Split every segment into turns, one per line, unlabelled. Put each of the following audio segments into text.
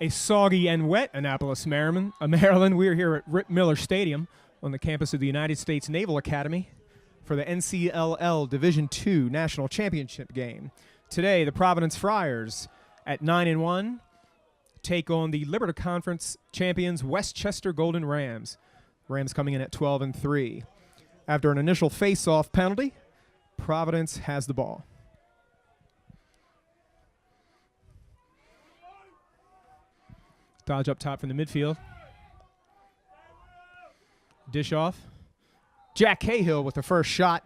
A soggy and wet Annapolis, Maryland. We are here at Rip Miller Stadium on the campus of the United States Naval Academy for the NCLL Division II National Championship game. Today, the Providence Friars at 9-1 take on the Liberty Conference champions Westchester Golden Rams. Rams coming in at 12-3. After an initial face-off penalty, Providence has the ball. Dodge up top from the midfield. Dish off. Jack Cahill with the first shot,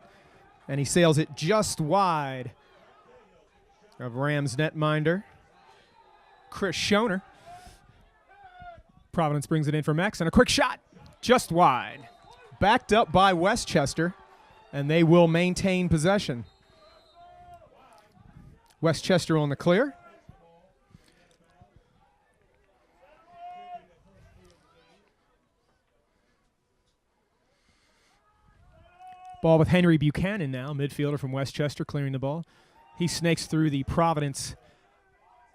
and he sails it just wide of Rams netminder Chris Schoner. Providence brings it in from X, and a quick shot just wide. Backed up by Westchester, and they will maintain possession. Westchester on the clear. Ball with Henry Buchanan now, midfielder from Westchester, clearing the ball. He snakes through the Providence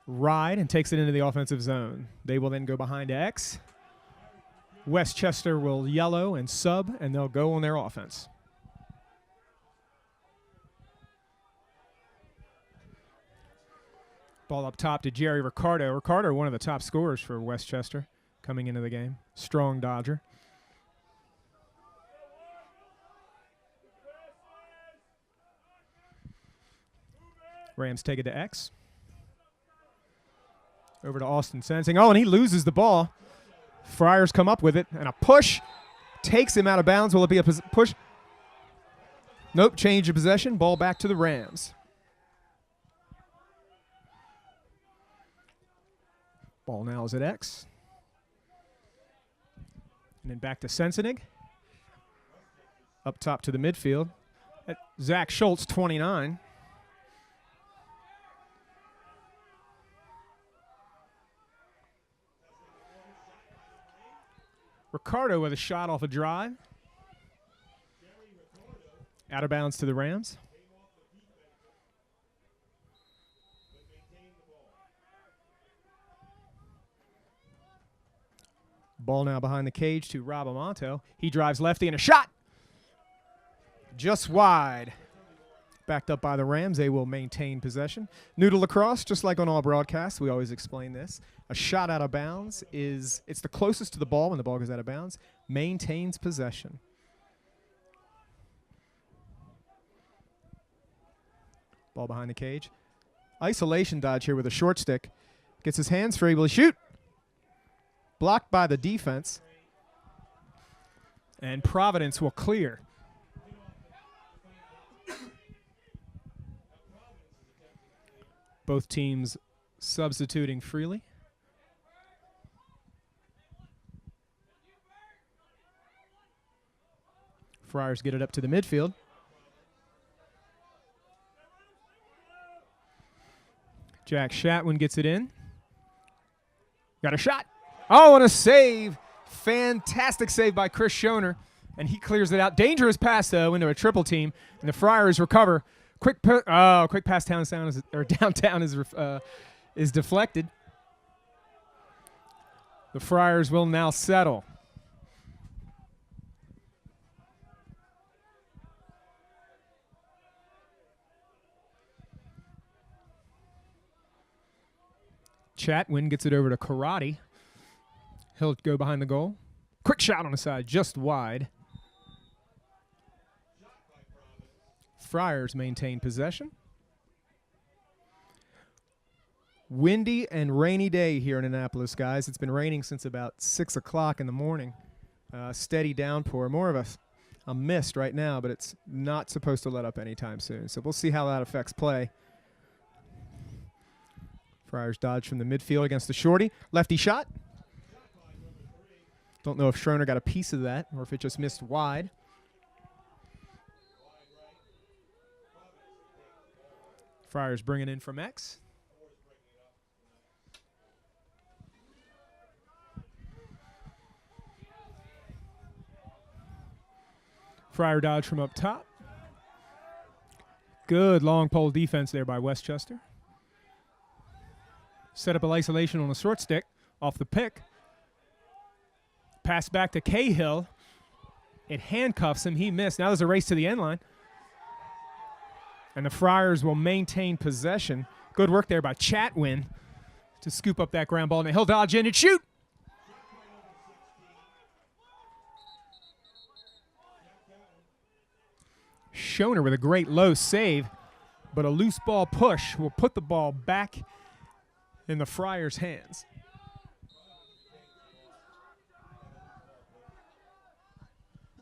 ride and takes it into the offensive zone. They will then go behind X. Westchester will yellow and sub, and they'll go on their offense. Ball up top to Jerry Ricardo. Ricardo, one of the top scorers for Westchester coming into the game. Strong Dodger. Rams take it to X. Over to Austin Sensing. Oh, and he loses the ball. Friars come up with it, and a push takes him out of bounds. Will it be a push? Nope, change of possession. Ball back to the Rams. Ball now is at X. And then back to Sensenig. Up top to the midfield. At Zach Schultz, 29. Ricardo with a shot off a drive. Out of bounds to the Rams. Ball now behind the cage to Rob Amonto. He drives lefty and a shot. Just wide. Backed up by the Rams. They will maintain possession. New to lacrosse, just like on all broadcasts, we always explain this. A shot out of bounds it's the closest to the ball when the ball goes out of bounds. Maintains possession. Ball behind the cage. Isolation dodge here with a short stick. Gets his hands free. Will he shoot? Blocked by the defense. And Providence will clear. Both teams substituting freely. Friars get it up to the midfield. Jack Shatwin gets it in. Got a shot. Oh, and a save. Fantastic save by Chris Schoner. And he clears it out. Dangerous pass, though, into a triple team. And the Friars recover. Quick pass downtown is deflected. The Friars will now settle. Chatwin gets it over to Karate. He'll go behind the goal. Quick shot on the side, just wide. Friars maintain possession. Windy and rainy day here in Annapolis, guys. It's been raining since about 6 o'clock in the morning. Steady downpour, more of a mist right now, but it's not supposed to let up anytime soon. So we'll see how that affects play. Friars dodge from the midfield against the shorty. Lefty shot. Don't know if Schroner got a piece of that or if it just missed wide. Friars bring it in from X. Friar dodge from up top. Good long pole defense there by Westchester. Set up a isolation on the short stick. off the pick. Pass back to Cahill. It handcuffs him. He missed. Now there's a race to the end line. And the Friars will maintain possession. Good work there by Chatwin to scoop up that ground ball. And he'll dodge in and shoot. Schoner with a great low save, but a loose ball push will put the ball back in the Friars' hands.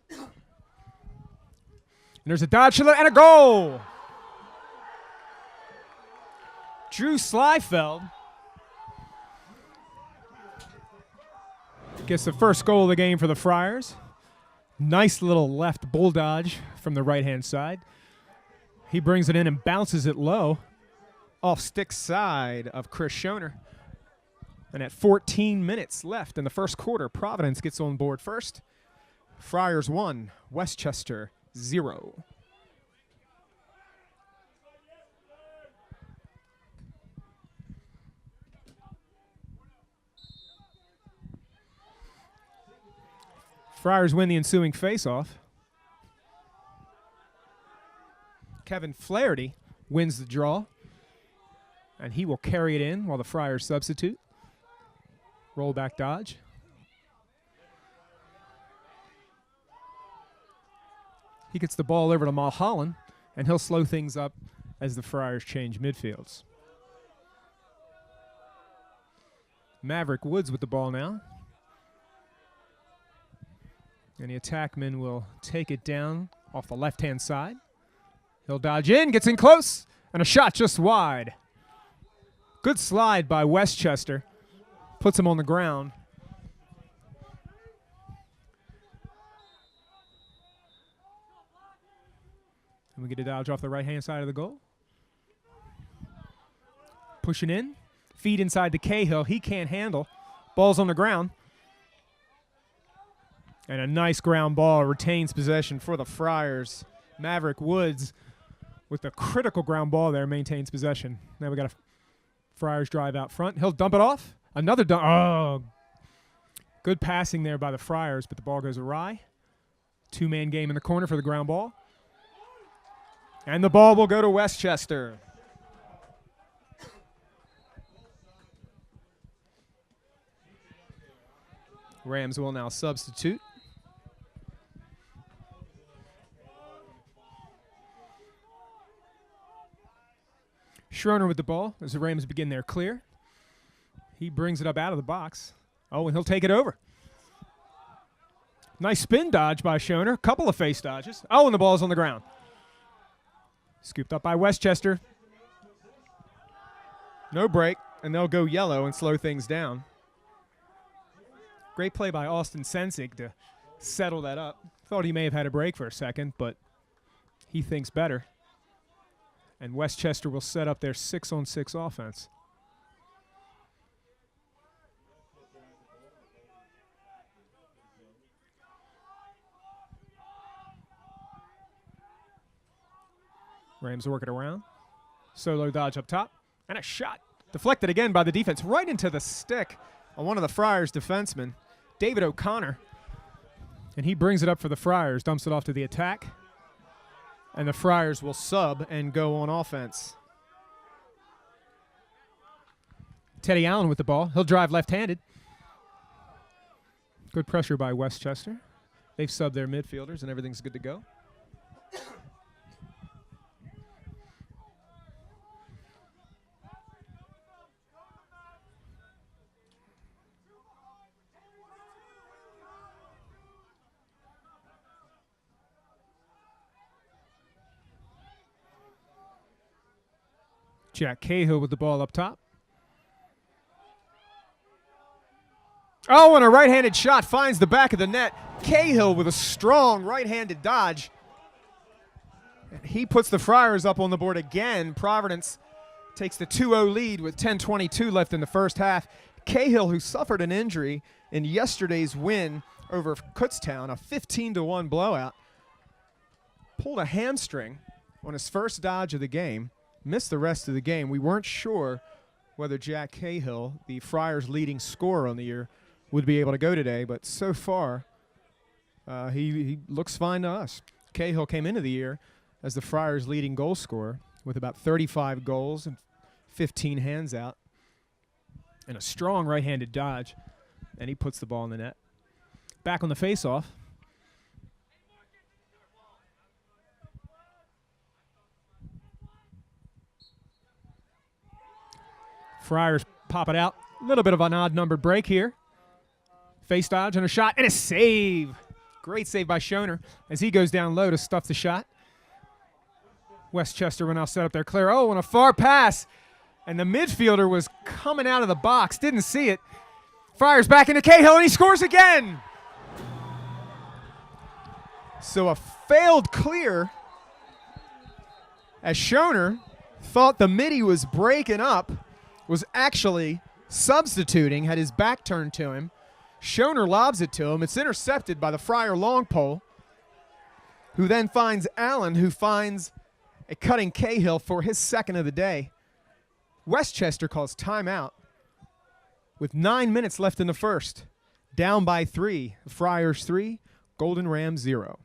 And there's a dodge to the and a goal. Drew Slyfeld gets the first goal of the game for the Friars. Nice little left bull dodge from the right-hand side. He brings it in and bounces it low off stick side of Chris Schoner. And at 14 minutes left in the first quarter, Providence gets on board first. Friars 1, Westchester 0. Friars win the ensuing faceoff. Kevin Flaherty wins the draw, and he will carry it in while the Friars substitute. Roll back dodge. He gets the ball over to Mulholland, and he'll slow things up as the Friars change midfields. Maverick Woods with the ball now. And the attackman will take it down off the left-hand side. He'll dodge in, gets in close, and a shot just wide. Good slide by Westchester. Puts him on the ground. And we get a dodge off the right-hand side of the goal. Pushing in. Feed inside to Cahill. He can't handle. Ball's on the ground. And a nice ground ball retains possession for the Friars. Maverick Woods with the critical ground ball there maintains possession. Now we got a Friars drive out front. He'll dump it off. Another dump. Oh, good passing there by the Friars, but the ball goes awry. Two-man game in the corner for the ground ball. And the ball will go to Westchester. Rams will now substitute. Schroeder with the ball as the Rams begin their clear. He brings it up out of the box. Oh, and he'll take it over. Nice spin dodge by Schoner. Couple of face dodges. Oh, and the ball's on the ground. Scooped up by Westchester. No break, and they'll go yellow and slow things down. Great play by Austin Sensig to settle that up. Thought he may have had a break for a second, but he thinks better. And Westchester will set up their 6-on-6 offense. Rams work it around. Solo dodge up top. And a shot. Deflected again by the defense. Right into the stick of one of the Friars defensemen, David O'Connor. And he brings it up for the Friars. Dumps it off to the attack. And the Friars will sub and go on offense. Teddy Allen with the ball. He'll drive left-handed. Good pressure by Westchester. They've subbed their midfielders, and everything's good to go. Jack Cahill with the ball up top. Oh, and a right-handed shot finds the back of the net. Cahill with a strong right-handed dodge. And he puts the Friars up on the board again. Providence takes the 2-0 lead with 10:22 left in the first half. Cahill, who suffered an injury in yesterday's win over Kutztown, a 15-1 blowout, pulled a hamstring on his first dodge of the game. Missed the rest of the game. We weren't sure whether Jack Cahill, the Friars' leading scorer on the year, would be able to go today. But so far, he looks fine to us. Cahill came into the year as the Friars' leading goal scorer with about 35 goals and 15 hands out and a strong right-handed dodge, and he puts the ball in the net. Back on the face-off. Friars pop it out. A little bit of an odd-numbered break here. Face dodge and a shot and a save. Great save by Schoner as he goes down low to stuff the shot. Westchester will now set up their clear. Oh, and a far pass. And the midfielder was coming out of the box. Didn't see it. Friars back into Cahill, and he scores again. So a failed clear as Schoner thought the midi was breaking up, was actually substituting, had his back turned to him. Schoner lobs it to him. It's intercepted by the Friar long pole, who then finds Allen, who finds a cutting Cahill for his second of the day. Westchester calls timeout with 9 minutes left in the first. Down by 3. The Friars 3, Golden Rams 0.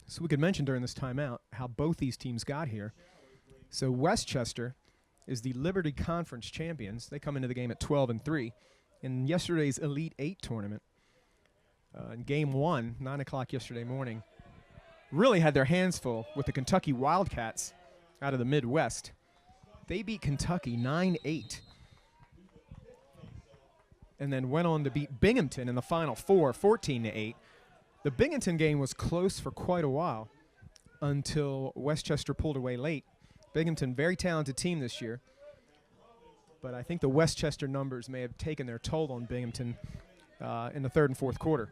So we could mention during this timeout how both these teams got here. So Westchester is the Liberty Conference champions. They come into the game at 12-3. In yesterday's Elite 8 tournament, in Game 1, 9 o'clock yesterday morning, really had their hands full with the Kentucky Wildcats out of the Midwest. They beat Kentucky 9-8 and then went on to beat Binghamton in the Final Four 14-8. The Binghamton game was close for quite a while until Westchester pulled away late. Binghamton, very talented team this year, but I think the Westchester numbers may have taken their toll on Binghamton in the third and fourth quarter.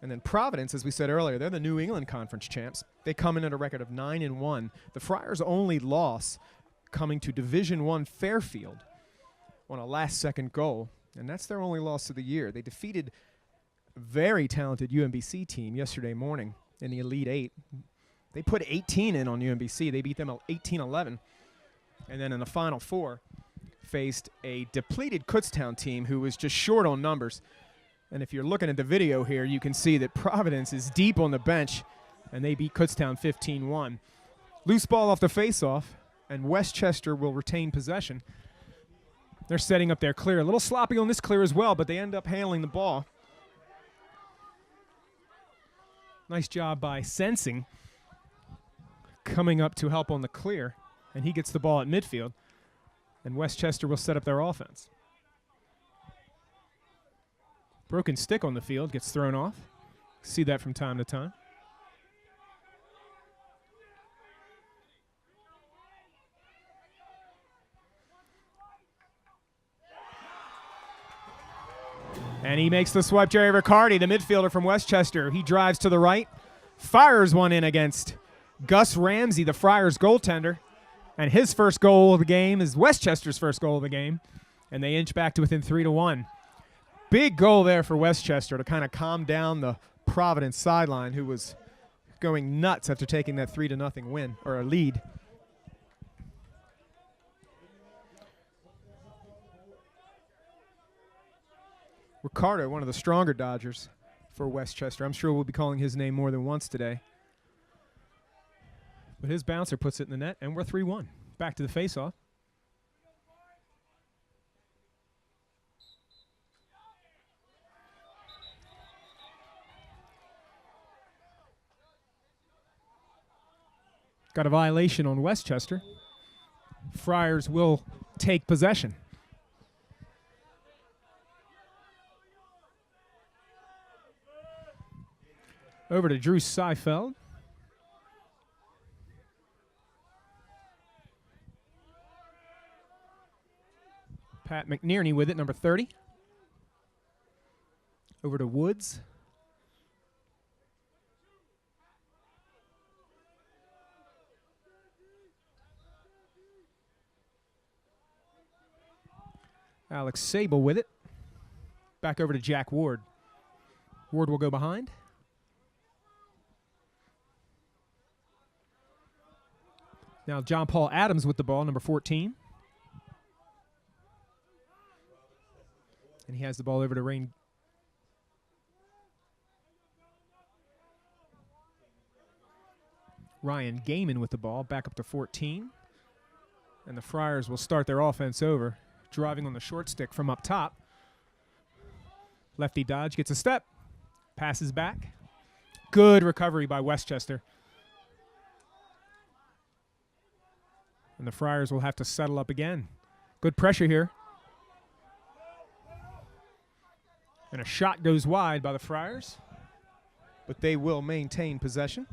And then Providence, as we said earlier, they're the New England Conference champs. They come in at a record of 9-1. The Friars' only loss coming to Division I Fairfield on a last-second goal, and that's their only loss of the year. They defeated a very talented UMBC team yesterday morning in the Elite 8. They put 18 in on UMBC. They beat them 18-11. And then in the Final Four, faced a depleted Kutztown team who was just short on numbers. And if you're looking at the video here, you can see that Providence is deep on the bench, and they beat Kutztown 15-1. Loose ball off the face-off, and Westchester will retain possession. They're setting up their clear. A little sloppy on this clear as well, but they end up handling the ball. Nice job by Sensing coming up to help on the clear, and he gets the ball at midfield, and Westchester will set up their offense. Broken stick on the field gets thrown off. See that from time to time. And he makes the swipe. Jerry Riccardi, the midfielder from Westchester. He drives to the right, fires one in against Gus Ramsey, the Friars goaltender. And his first goal of the game is Westchester's first goal of the game. And they inch back to within 3-1. Big goal there for Westchester to kind of calm down the Providence sideline, who was going nuts after taking that 3-0 win, or a lead. Ricardo, one of the stronger Dodgers for Westchester. I'm sure we'll be calling his name more than once today. But his bouncer puts it in the net, and we're 3-1. Back to the faceoff. Got a violation on Westchester. Friars will take possession. Over to Drew Seifeld. Pat McNerney with it, number 30. Over to Woods. Alex Sable with it. Back over to Jack Ward. Ward will go behind. Now John Paul Adams with the ball, number 14. And he has the ball over to Rain. Ryan Gaiman with the ball, back up to 14. And the Friars will start their offense over, driving on the short stick from up top. Lefty dodge, gets a step, passes back. Good recovery by Westchester. And the Friars will have to settle up again. Good pressure here. And a shot goes wide by the Friars, but they will maintain possession.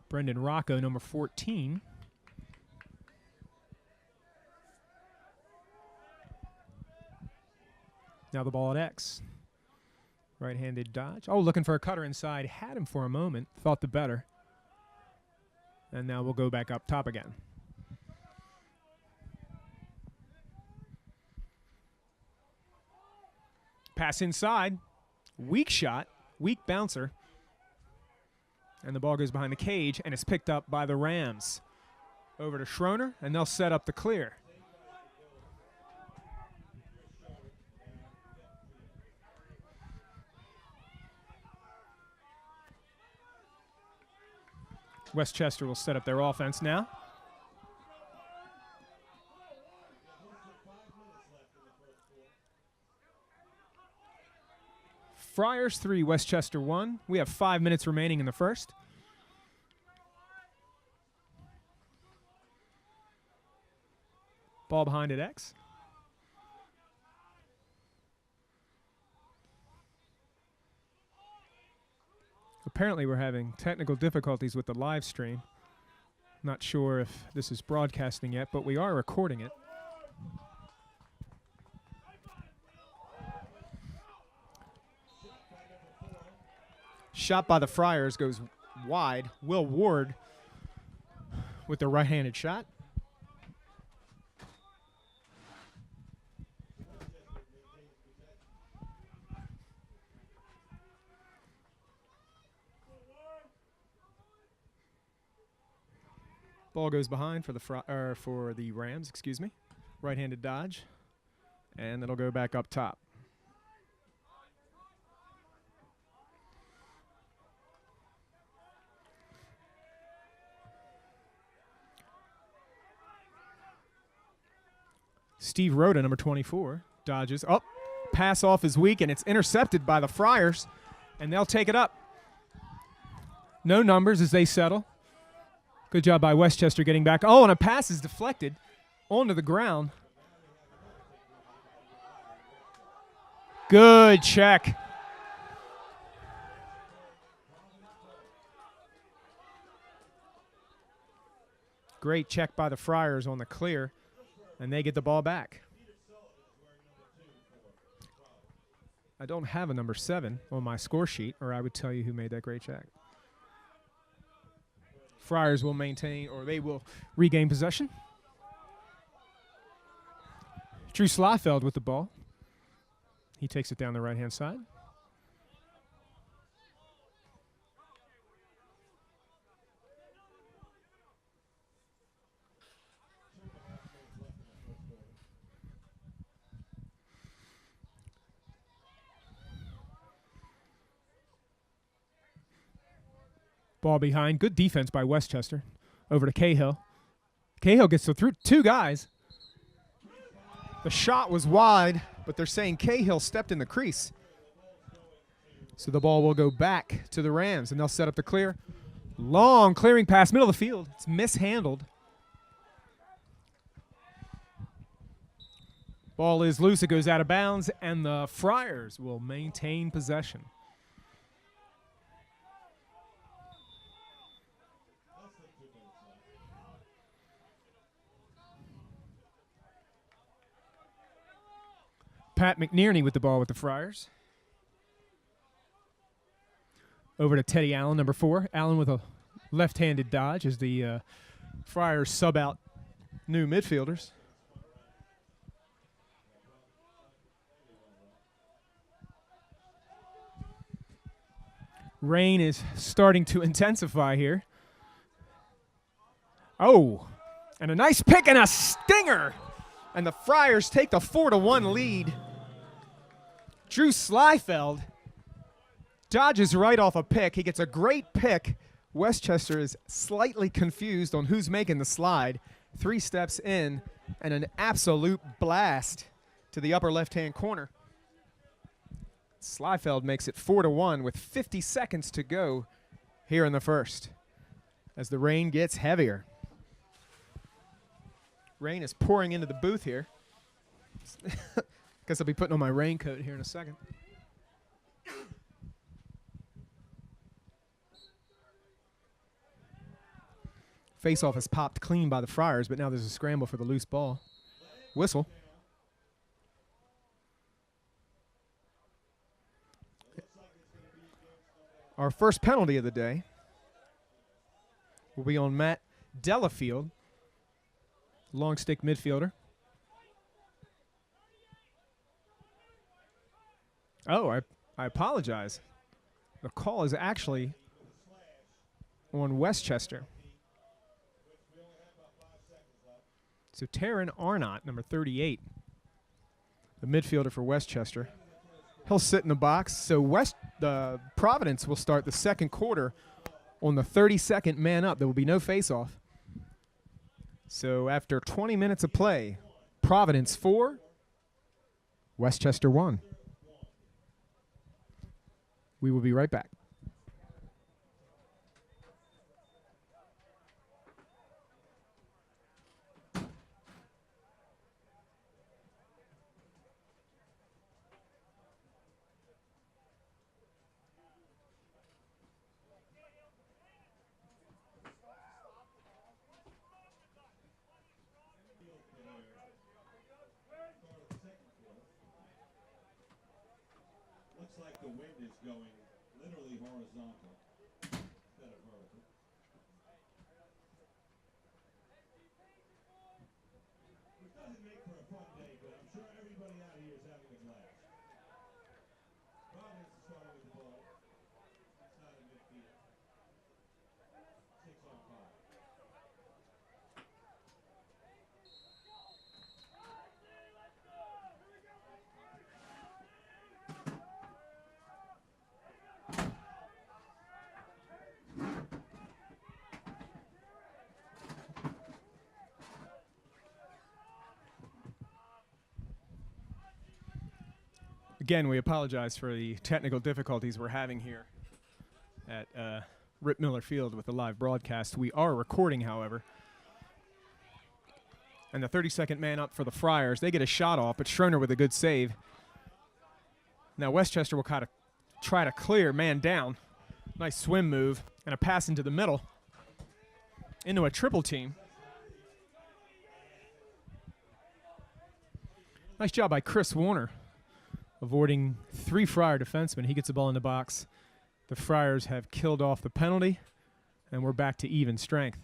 Brendan Rocco, number 14. Now the ball at X. Right-handed dodge. Oh, looking for a cutter inside. Had him for a moment. Thought the better. And now we'll go back up top again. Pass inside. Weak shot. Weak bouncer. And the ball goes behind the cage, and it's picked up by the Rams. Over to Schroner, and they'll set up the clear. Westchester will set up their offense now. Friars 3, Westchester 1. We have 5 minutes remaining in the first. Ball behind at X. Apparently we're having technical difficulties with the live stream. Not sure if this is broadcasting yet, but we are recording it. Shot by the Friars goes wide. Will Ward with the right-handed shot. Ball goes behind for the Rams, excuse me. Right-handed dodge, and it'll go back up top. Steve Rhoda, number 24, dodges. Oh, pass off is weak, and it's intercepted by the Friars, and they'll take it up. No numbers as they settle. Good job by Westchester getting back. Oh, and a pass is deflected onto the ground. Good check. Great check by the Friars on the clear, and they get the ball back. I don't have a number 7 on my score sheet, or I would tell you who made that great check. Friars will maintain, or they will regain possession. Drew Slafeld with the ball. He takes it down the right-hand side. Ball behind. Good defense by Westchester. Over to Cahill. Cahill gets through 2 guys. The shot was wide, but they're saying Cahill stepped in the crease. So the ball will go back to the Rams, and they'll set up the clear. Long clearing pass, middle of the field. It's mishandled. Ball is loose. It goes out of bounds, and the Friars will maintain possession. Pat McNerney with the ball with the Friars. over to Teddy Allen, number 4. Allen with a left-handed dodge as the Friars sub out new midfielders. Rain is starting to intensify here. Oh, and a nice pick and a stinger. And the Friars take the 4-1 lead. Drew Slyfeld dodges right off a pick. He gets a great pick. Westchester is slightly confused on who's making the slide. 3 steps in and an absolute blast to the upper left-hand corner. Slyfeld makes it 4-1 with 50 seconds to go here in the first as the rain gets heavier. Rain is pouring into the booth here. Guess I'll be putting on my raincoat here in a second. Face-off is popped clean by the Friars, but now there's a scramble for the loose ball. Whistle. Our first penalty of the day will be on Matt Delafield, long stick midfielder. Oh, I apologize. The call is actually on Westchester. So Taryn Arnott, number 38, the midfielder for Westchester. He'll sit in the box. So Providence will start the second quarter on the 32nd man up. There will be no face-off. So after 20 minutes of play, Providence 4, Westchester 1. We will be right back.
Looks like the wind is going literally horizontal instead of vertical. Which doesn't make for a fun day, but I'm sure everybody out here is having a blast. Providence is starting with the ball. Inside of midfield. 6 on 5.
Again, we apologize for the technical difficulties we're having here at Rip Miller Field with the live broadcast. We are recording, however. And the 32nd man up for the Friars. They get a shot off, but Schroner with a good save. Now Westchester will kind of try to clear man down. Nice swim move and a pass into the middle into a triple team. Nice job by Chris Warner, avoiding 3 Friar defensemen. He gets the ball in the box. The Friars have killed off the penalty, and we're back to even strength.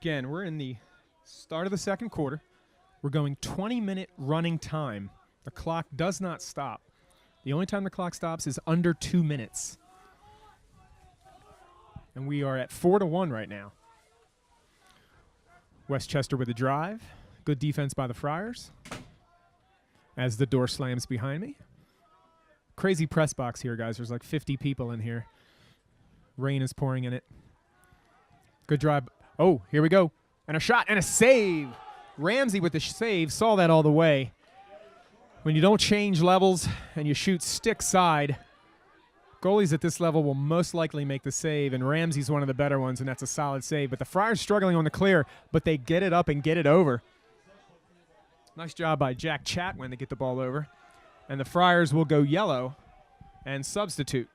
Again, we're in the start of the second quarter. We're going 20-minute running time. The clock does not stop. The only time the clock stops is under 2 minutes. And we are at 4-1 right now. Westchester with a drive. Good defense by the Friars. As the door slams behind me. Crazy press box here, guys. There's like 50 people in here. Rain is pouring in it. Good drive. Oh, here we go. And a shot and a save. Ramsey with the save, saw that all the way. When you don't change levels and you shoot stick side, goalies at this level will most likely make the save, and Ramsey's one of the better ones, and that's a solid save. But the Friars struggling on the clear, but they get it up and get it over. Nice job by Jack Chatwin to get the ball over. And the Friars will go yellow and substitute.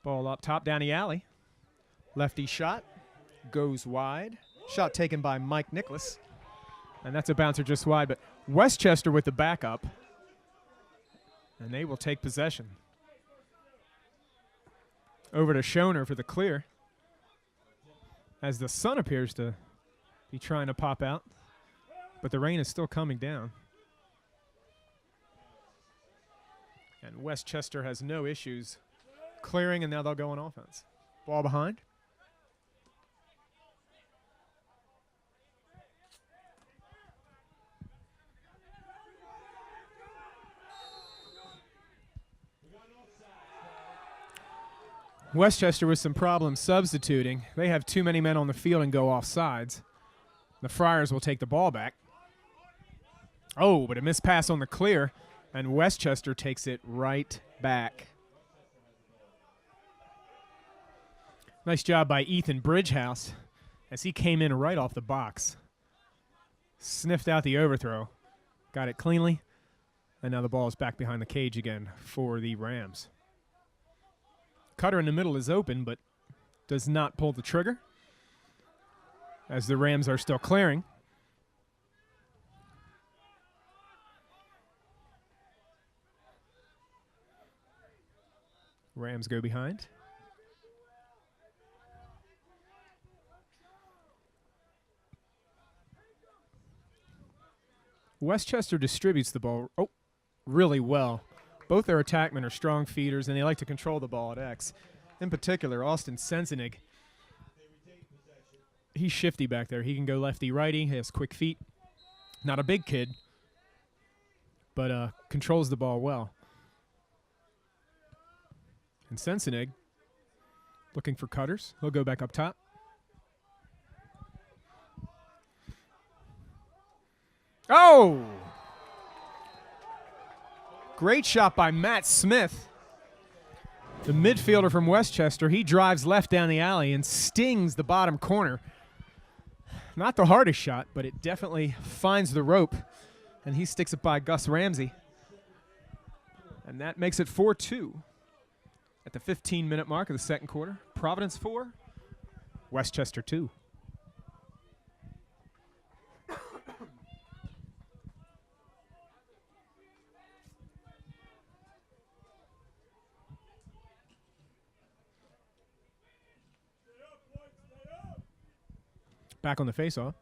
Ball up top down the alley. Lefty shot goes wide. Shot taken by Mike Nicholas. And that's a bouncer just wide, but Westchester with the backup. And they will take possession. Over to Schoner for the clear. As the sun appears to be trying to pop out. But the rain is still coming down. And Westchester has no issues clearing, and now they'll go on offense. Ball behind. Westchester with some problems substituting. They have too many men on the field and go off sides. The Friars will take the ball back. Oh, but a missed pass on the clear, and Westchester takes it right back. Nice job by Ethan Bridgehouse as he came in right off the box. Sniffed out the overthrow. Got it cleanly. And now the ball is back behind the cage again for the Rams. Cutter in the middle is open, but does not pull the trigger as the Rams are still clearing. Rams go behind. Westchester distributes the ball really well. Both their attackmen are strong feeders, and they like to control the ball at X. In particular, Austin Sensenig. He's shifty back there. He can go lefty-righty. He has quick feet. Not a big kid, but controls the ball well. And Sensenig looking for cutters. He'll go back up top. Oh! Great shot by Matt Smith. The midfielder from Westchester, he drives left down the alley and stings the bottom corner. Not the hardest shot, but it definitely finds the rope, and he sticks it by Gus Ramsey. And that makes it 4-2 at the 15-minute mark of the second quarter. Providence 4, Westchester 2. Back on the faceoff.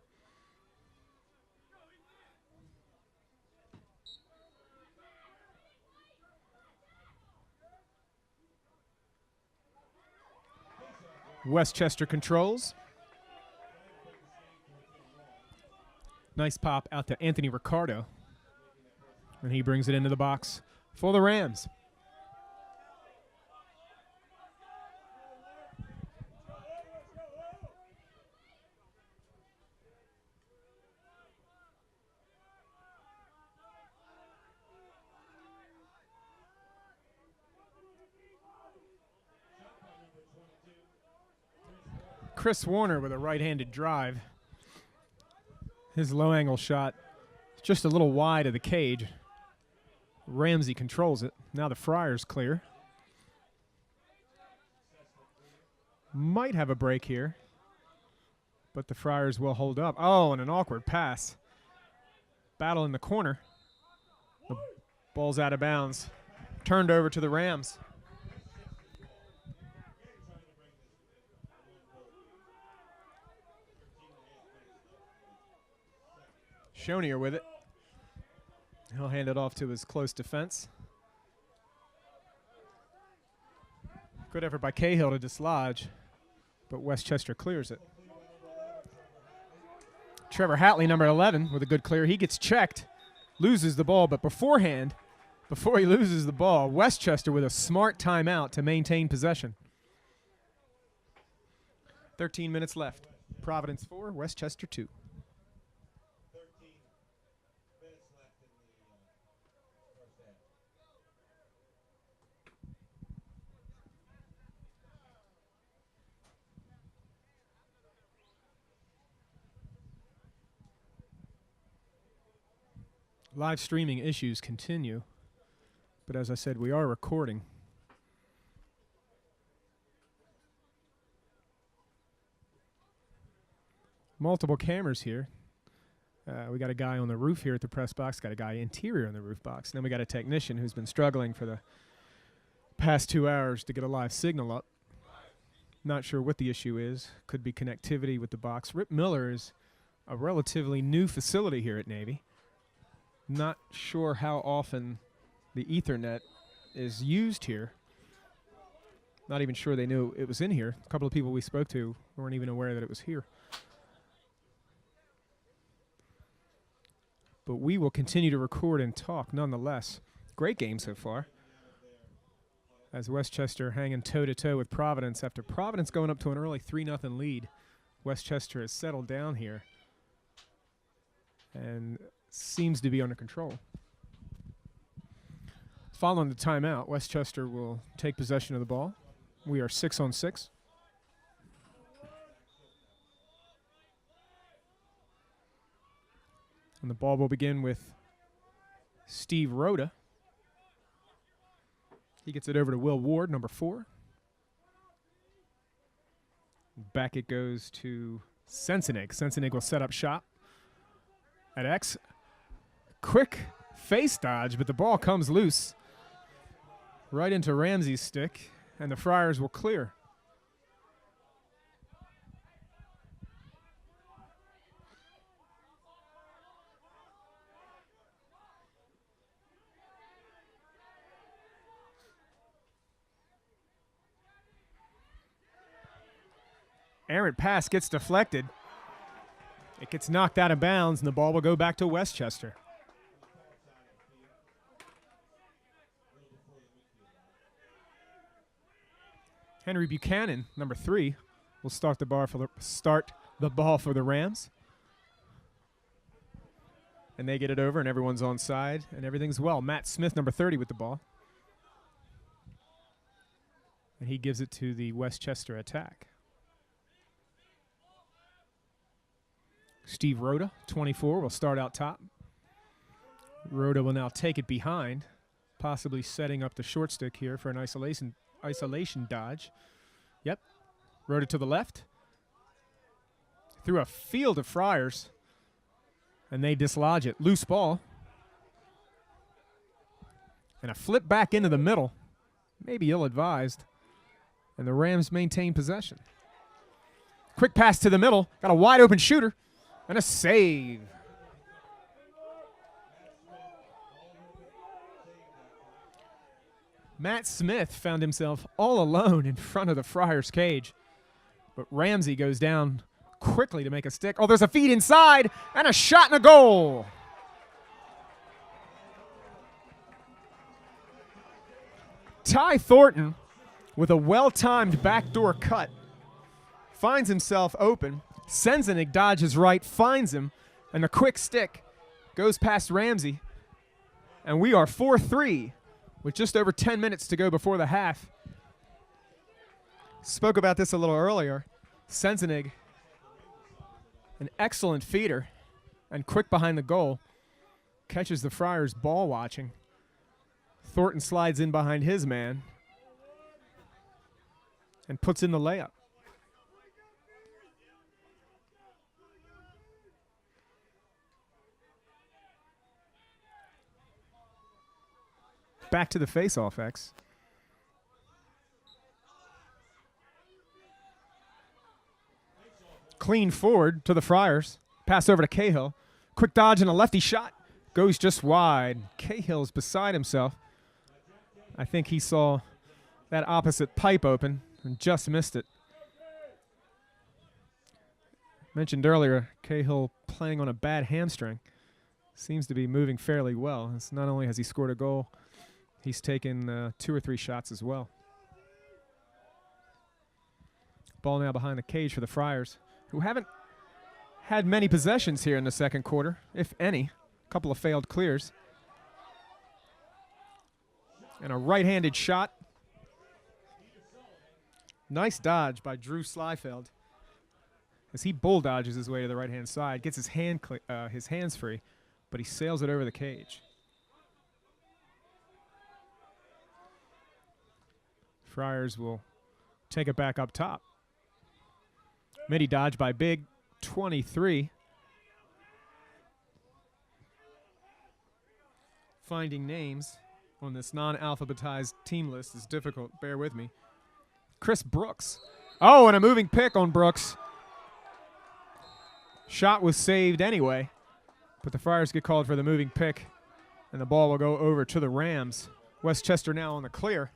Westchester controls. Nice pop out to Anthony Ricardo. And he brings it into the box for the Rams. Chris Warner with a right-handed drive. His low-angle shot just a little wide of the cage. Ramsey controls it. Now the Friars clear. Might have a break here, but the Friars will hold up. Oh, and an awkward pass. Battle in the corner. The ball's out of bounds. Turned over to the Rams. Shonier with it. He'll hand it off to his close defense. Good effort by Cahill to dislodge, but Westchester clears it. Trevor Hatley, number 11, with a good clear. He gets checked, loses the ball, but before he loses the ball, Westchester with a smart timeout to maintain possession. 13 minutes left. Providence 4, Westchester 2. Live streaming issues continue, but as I said, we are recording. Multiple cameras here. We got a guy on the roof here at the press box, got a guy interior on the roof box. Then we got a technician who's been struggling for the past 2 hours to get a live signal up. Not sure what the issue is. Could be connectivity with the box. Rip Miller is a relatively new facility here at Navy. Not sure how often the Ethernet is used here. Not even sure they knew it was in here. A couple of people we spoke to weren't even aware that it was here. But we will continue to record and talk nonetheless. Great game so far. As Westchester hanging toe-to-toe with Providence after Providence going up to an early 3-0 lead. Westchester has settled down here and seems to be under control. Following the timeout, Westchester will take possession of the ball. We are 6-on-6. And the ball will begin with Steve Rhoda. He gets it over to Will Ward, number 4. Back it goes to Sensenig. Sensenig will set up shop at X. Quick face dodge, but the ball comes loose right into Ramsey's stick, and the Friars will clear. Errant pass gets deflected. It gets knocked out of bounds, and the ball will go back to Westchester. Henry Buchanan, number 3, will start the ball for the Rams. And they get it over, and everyone's onside, and everything's well. Matt Smith, number 30, with the ball. And he gives it to the Westchester attack. Steve Rhoda, 24, will start out top. Rhoda will now take it behind, possibly setting up the short stick here for an isolation dodge. Yep. Rhoda to the left. Through a field of Friars, and they dislodge it. Loose ball. And a flip back into the middle. Maybe ill-advised. And the Rams maintain possession. Quick pass to the middle. Got a wide open shooter. And a save. Matt Smith found himself all alone in front of the Friars cage. But Ramsey goes down quickly to make a stick. Oh, there's a feed inside and a shot and a goal. Ty Thornton with a well-timed backdoor cut finds himself open. Sensenig dodges right, finds him, and a quick stick goes past Ramsey. And we are 4-3 with just over 10 minutes to go before the half. Spoke about this a little earlier. Sensenig, an excellent feeder and quick behind the goal, catches the Friars ball watching. Thornton slides in behind his man and puts in the layup. Back to the face-off, X. Clean forward to the Friars. Pass over to Cahill. Quick dodge and a lefty shot. Goes just wide. Cahill's beside himself. I think he saw that opposite pipe open and just missed it. Mentioned earlier, Cahill playing on a bad hamstring. Seems to be moving fairly well. It's not only has he scored a goal, he's taken 2 or 3 shots as well. Ball now behind the cage for the Friars, who haven't had many possessions here in the second quarter, if any. A couple of failed clears. And a right-handed shot. Nice dodge by Drew Slyfeld as he bull dodges his way to the right-hand side, gets his hands free. but he sails it over the cage. Friars will take it back up top. Midi dodge by Big, 23. Finding names on this non-alphabetized team list is difficult. Bear with me. Chris Brooks. Oh, and a moving pick on Brooks. Shot was saved anyway, but the Friars get called for the moving pick, and the ball will go over to the Rams. Westchester now on the clear.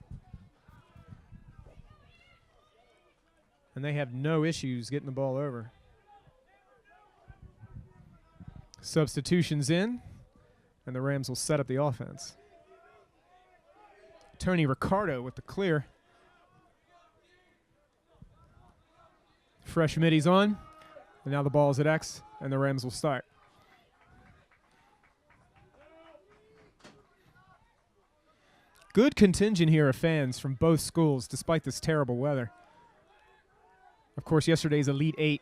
And they have no issues getting the ball over. Substitutions in, and the Rams will set up the offense. Tony Ricardo with the clear. Fresh middies on, and now the ball is at X, and the Rams will start. Good contingent here of fans from both schools, despite this terrible weather. Of course, yesterday's Elite Eight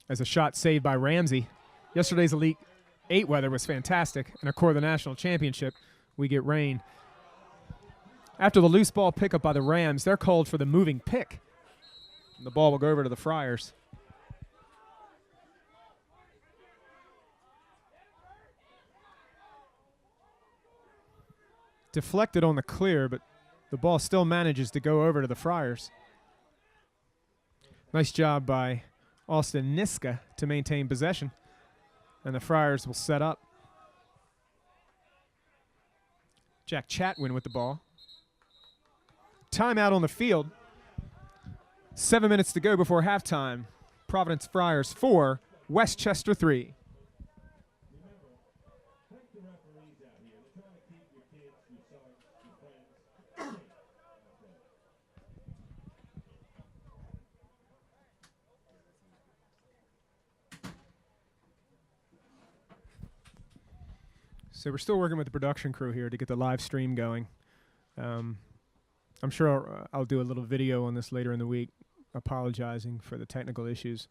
as a shot saved by Ramsey. Yesterday's Elite Eight weather was fantastic, and of course the national championship, we get rain. After the loose ball pickup by the Rams, they're called for the moving pick. And the ball will go over to the Friars. Deflected on the clear, but the ball still manages to go over to the Friars. Nice job by Austin Niska to maintain possession. And the Friars will set up. Jack Chatwin with the ball. Timeout on the field. 7 minutes to go before halftime. Providence Friars 4, Westchester 3. So we're still working with the production crew here to get the live stream going. I'm sure I'll do a little video on this later in the week, apologizing for the technical issues.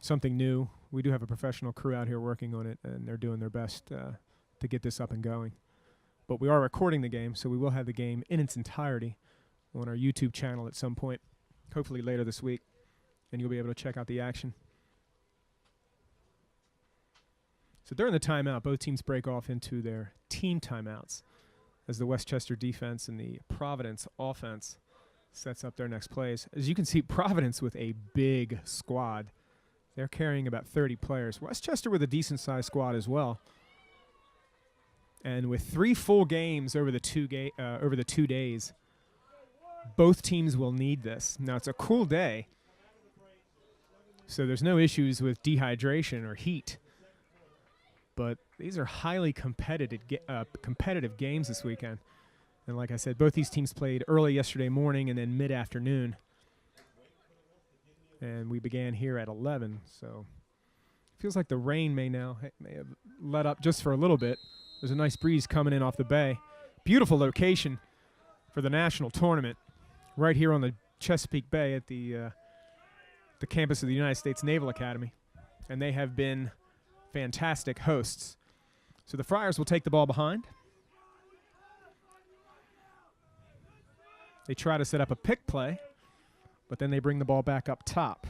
Something new. We do have a professional crew out here working on it, and they're doing their best to get this up and going. But we are recording the game, so we will have the game in its entirety on our YouTube channel at some point, hopefully later this week, and you'll be able to check out the action. So during the timeout, both teams break off into their team timeouts as the Westchester defense and the Providence offense sets up their next plays. As you can see, Providence with a big squad. They're carrying about 30 players. Westchester with a decent-sized squad as well. And with 3 full games over the 2 days, both teams will need this. Now, it's a cool day, so there's no issues with dehydration or heat. But these are highly competitive games this weekend. And like I said, both these teams played early yesterday morning and then mid-afternoon. And we began here at 11. So it feels like the rain may have let up just for a little bit. There's a nice breeze coming in off the bay. Beautiful location for the national tournament right here on the Chesapeake Bay at the campus of the United States Naval Academy. And they have been fantastic hosts. So the Friars will take the ball behind. They try to set up a pick play, but then they bring the ball back up top.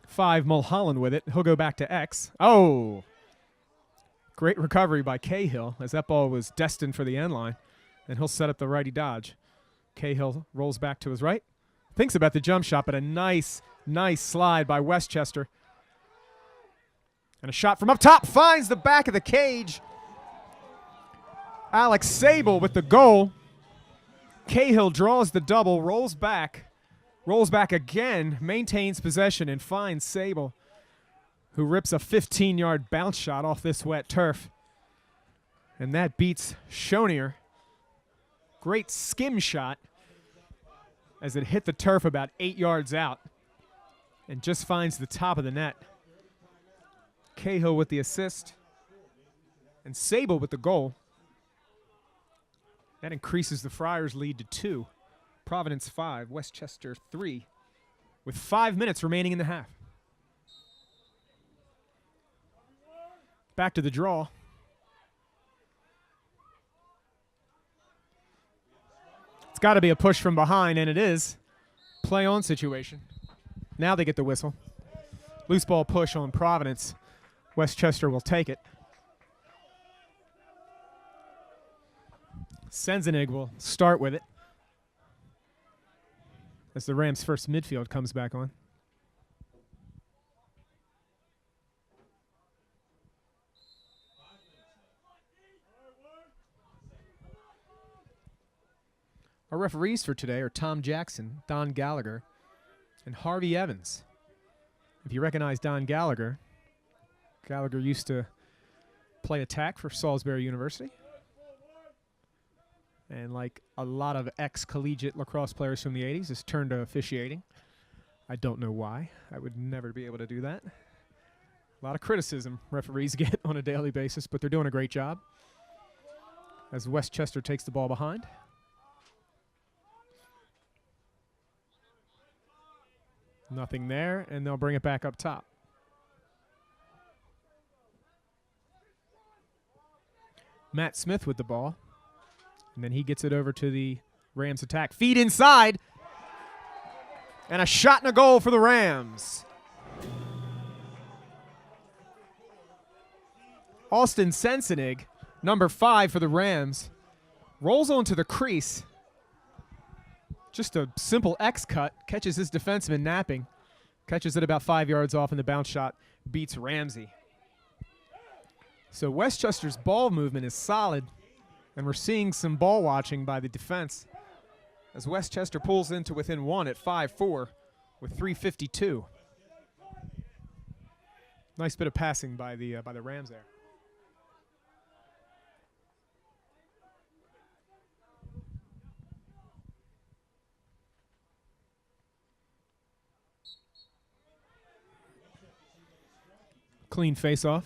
5 Mulholland with it. He'll go back to X. Oh! Great recovery by Cahill as that ball was destined for the end line, and he'll set up the righty dodge. Cahill rolls back to his right. Thinks about the jump shot, but a nice slide by Westchester. And a shot from up top finds the back of the cage. Alex Sable with the goal. Cahill draws the double, rolls back again, maintains possession, and finds Sable, who rips a 15-yard bounce shot off this wet turf. And that beats Shonier. Great skim shot as it hit the turf about 8 yards out and just finds the top of the net. Cahill with the assist and Sable with the goal. That increases the Friars' lead to 2. Providence 5, Westchester 3. with 5 minutes remaining in the half. Back to the draw. It's got to be a push from behind, and it is. Play on situation. Now they get the whistle. Loose ball push on Providence. Westchester will take it. Senzenig will start with it as the Rams' first midfield comes back on. Our referees for today are Tom Jackson, Don Gallagher, and Harvey Evans. If you recognize Don Gallagher, Gallagher used to play attack for Salisbury University. And like a lot of ex-collegiate lacrosse players from the 80s, has turned to officiating. I don't know why. I would never be able to do that. A lot of criticism referees get on a daily basis, but they're doing a great job. As Westchester takes the ball behind. Nothing there, and they'll bring it back up top. Matt Smith with the ball. And then he gets it over to the Rams attack. Feed inside. And a shot and a goal for the Rams. Austin Senzenig, number 5 for the Rams, rolls onto the crease. Just a simple X cut. Catches his defenseman napping. Catches it about 5 yards off, and the bounce shot beats Ramsey. So Westchester's ball movement is solid. And we're seeing some ball watching by the defense as Westchester pulls into within 1 at 5-4 with 3:52. Nice bit of passing by the Rams there. Clean face-off.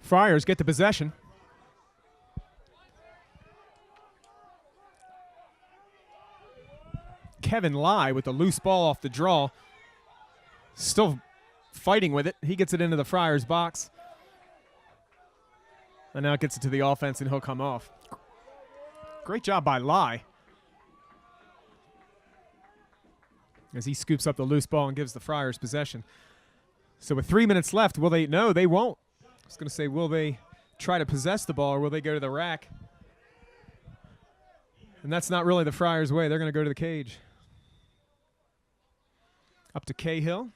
Friars get the possession. Kevin Lai with the loose ball off the draw. Still fighting with it. He gets it into the Friars box. And now it gets it to the offense, and he'll come off. Great job by Lai. As he scoops up the loose ball and gives the Friars possession. So with 3 minutes left, will they? No, they won't. I was going to say, will they try to possess the ball, or will they go to the rack? And that's not really the Friars' way. They're going to go to the cage. Up to Cahill.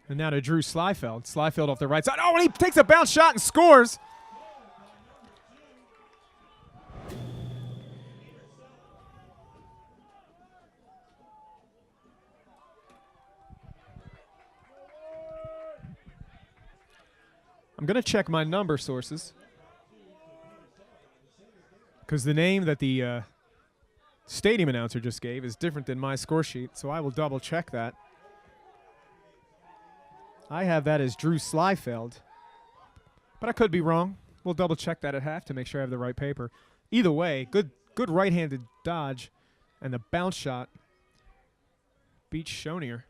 And now to Drew Slyfeld. Slyfeld off the right side. Oh, and he takes a bounce shot and scores. I'm going to check my number sources because the name that the stadium announcer just gave is different than my score sheet, so I will double check that. I have that as Drew Slyfeld, but I could be wrong. We'll double check that at half to make sure I have the right paper. Either way, good right-handed dodge, and the bounce shot beats Shonier,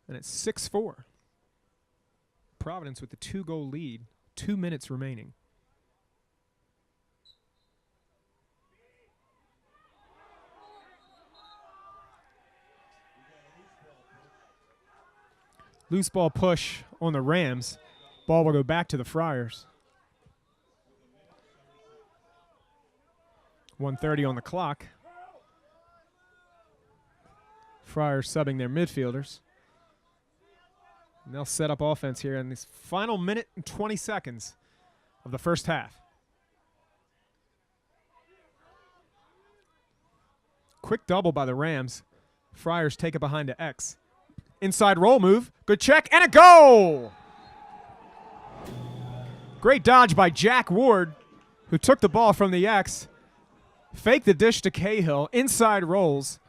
and it's 6-4. Providence with the 2-goal lead, 2 minutes remaining. Loose ball push on the Rams. Ball will go back to the Friars. 1:30 on the clock. Friars subbing their midfielders. And they'll set up offense here in this final minute and 20 seconds of the first half. Quick double by the Rams. Friars take it behind to X. Inside roll move. Good check and a goal! Great dodge by Jack Ward, who took the ball from the X. Faked the dish to Cahill. Inside rolls.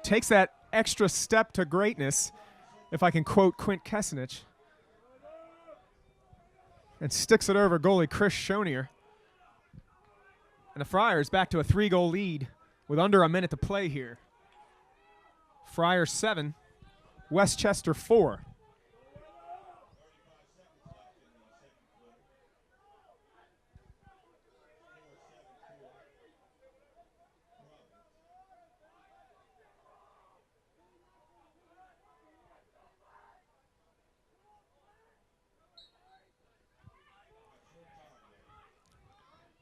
Takes that extra step to greatness, if I can quote Quint Kessenich, and sticks it over goalie Chris Shonier. And the Friars back to a 3-goal lead with under a minute to play here. Friars 7, Westchester 4.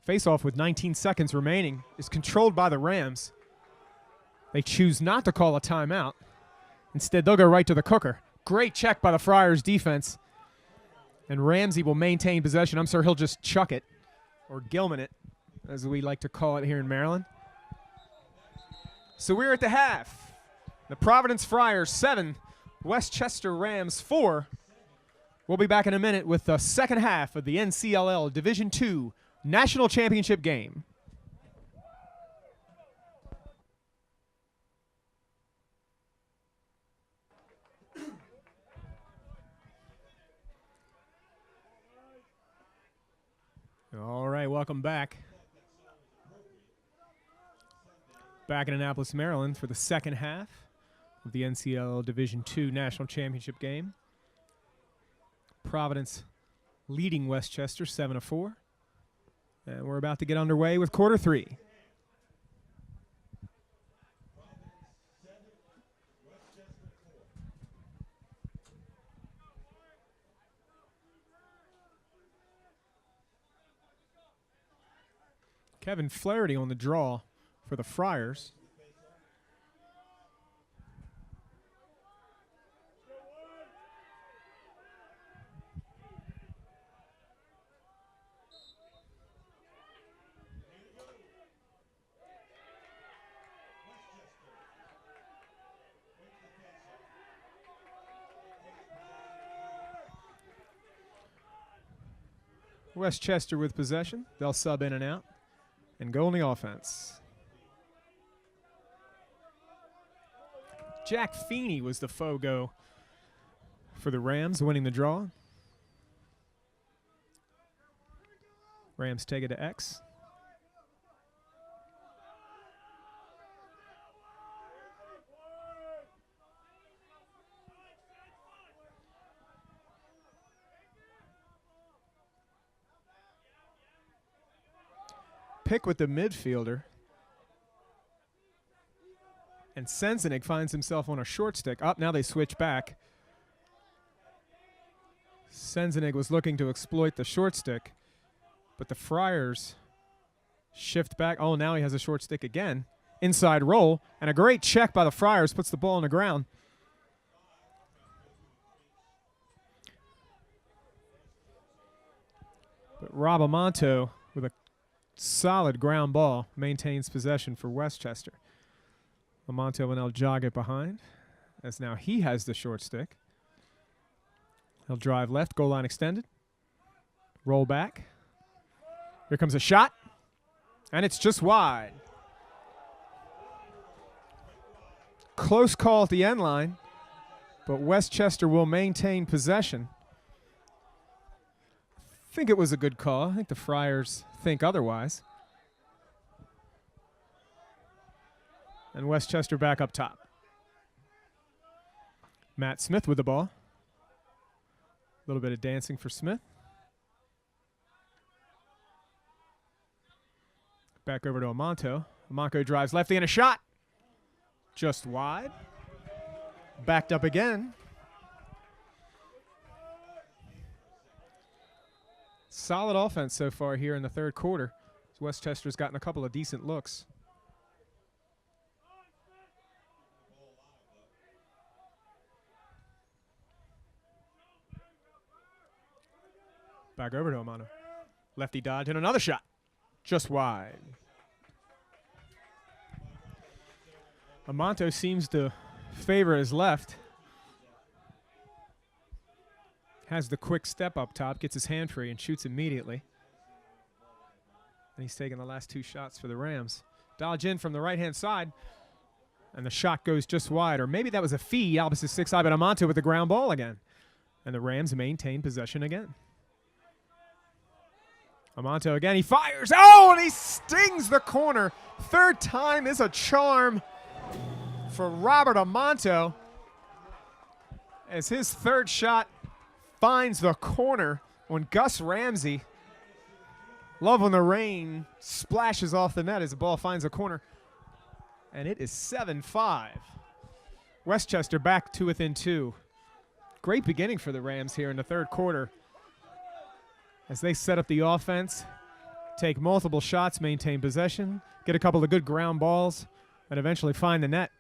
Face-off with 19 seconds remaining is controlled by the Rams. They choose not to call a timeout. Instead, they'll go right to the cooker. Great check by the Friars defense. And Ramsey will maintain possession. I'm sure he'll just chuck it, or Gilman it, as we like to call it here in Maryland. So we're at the half. The Providence Friars 7, Westchester Rams 4. We'll be back in a minute with the second half of the NCLL Division II National Championship game. All right, welcome back. Back in Annapolis, Maryland for the second half of the NCLL Division II National Championship game. Providence leading Westchester 7-4. And we're about to get underway with quarter 3. Kevin Flaherty on the draw for the Friars. Westchester with possession. They'll sub in and out and go on the offense. Jack Feeney was the fogo for the Rams, winning the draw. Rams take it to X. Pick with the midfielder. And Sensenig finds himself on a short stick. Up, now they switch back. Sensenig was looking to exploit the short stick, but the Friars shift back. Oh, now he has a short stick again. Inside roll, and a great check by the Friars puts the ball on the ground. But Rob Amonto with a solid ground ball maintains possession for Westchester. Amonto will now jog it behind, as now he has the short stick. He'll drive left, goal line extended. Roll back. Here comes a shot, and it's just wide. Close call at the end line, but Westchester will maintain possession. I think it was a good call. I think the Friars think otherwise. And Westchester back up top. Matt Smith with the ball. A little bit of dancing for Smith. Back over to Amonto. Amonto drives lefty and a shot. Just wide. Backed up again. Solid offense so far here in the third quarter. Westchester's gotten a couple of decent looks. Back over to Amonto. Lefty dodge and another shot. Just wide. Amonto seems to favor his left. Has the quick step up top, gets his hand free and shoots immediately. And he's taking the last two shots for the Rams. Dodge in from the right-hand side. And the shot goes just wide. Or maybe that was a feed opposite six eye, but Amonto with the ground ball again. And the Rams maintain possession again. Amonto again, he fires. Oh, and he stings the corner. Third time is a charm for Robert Amonto as his third shot finds the corner on Gus Ramsey. Love when the rain splashes off the net as the ball finds the corner. And it is 7-5. Westchester back to within 2. Great beginning for the Rams here in the third quarter as they set up the offense, take multiple shots, maintain possession, get a couple of good ground balls, and eventually find the net.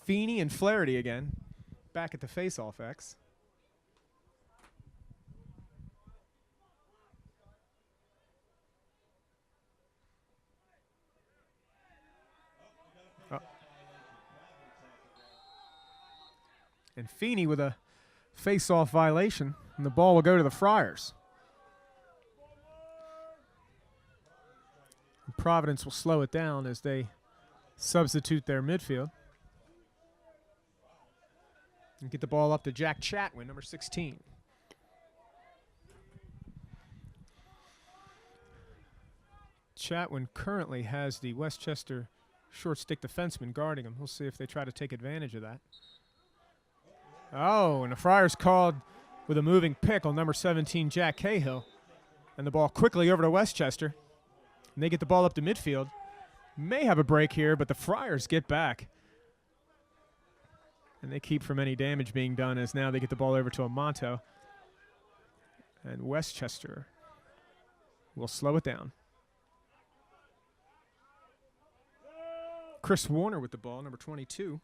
Feeney and Flaherty again, back at the face-off X. And Feeney with a face-off violation, and the ball will go to the Friars. And Providence will slow it down as they substitute their midfield. And get the ball up to Jack Chatwin, number 16. Chatwin currently has the Westchester short stick defenseman guarding him. We'll see if they try to take advantage of that. Oh, and the Friars called with a moving pick on number 17, Jack Cahill. And the ball quickly over to Westchester. And they get the ball up to midfield. May have a break here, but the Friars get back. And they keep from any damage being done as now they get the ball over to Amonto. And Westchester will slow it down. Chris Warner with the ball, number 22.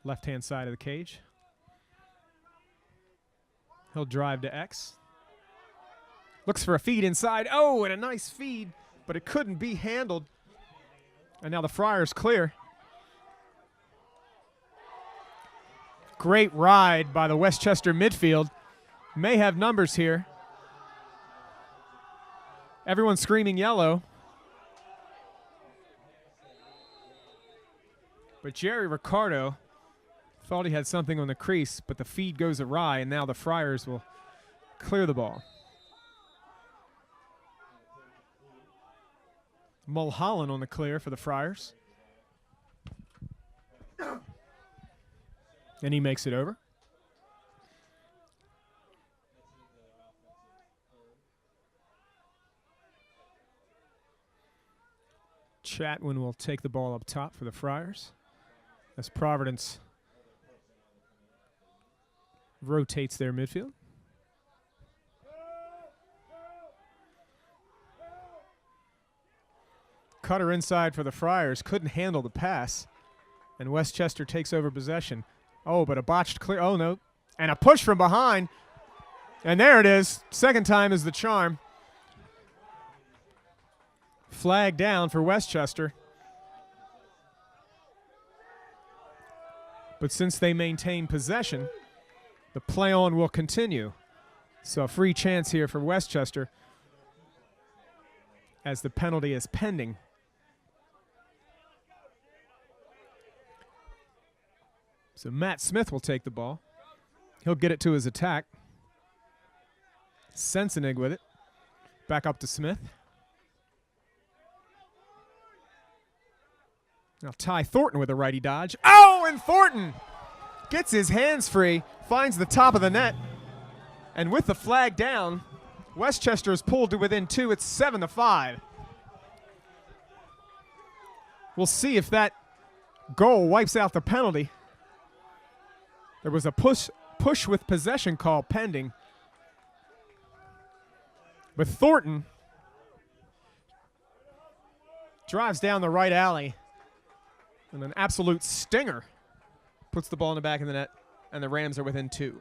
Left-hand side of the cage. He'll drive to X. Looks for a feed inside. Oh, and a nice feed, but it couldn't be handled. And now the Friars clear. Great ride by the Westchester midfield. May have numbers here. Everyone's screaming yellow. But Jerry Ricardo thought he had something on the crease, but the feed goes awry, and now the Friars will clear the ball. Mulholland on the clear for the Friars. And he makes it over. Chatwin will take the ball up top for the Friars as Providence rotates their midfield. Cutter inside for the Friars. Couldn't handle the pass. And Westchester takes over possession. Oh, but a botched clear. Oh, no. And a push from behind. And there it is. Second time is the charm. Flag down for Westchester. But since they maintain possession, the play on will continue. So a free chance here for Westchester as the penalty is pending. So Matt Smith will take the ball. He'll get it to his attack. Sensenig with it. Back up to Smith. Now Ty Thornton with a righty dodge. Oh, and Thornton gets his hands free, finds the top of the net. And with the flag down, Westchester is pulled to within 2. It's 7-5. We'll see if that goal wipes out the penalty. There was a push with possession call pending. But Thornton drives down the right alley. And an absolute stinger puts the ball in the back of the net, and the Rams are within 2.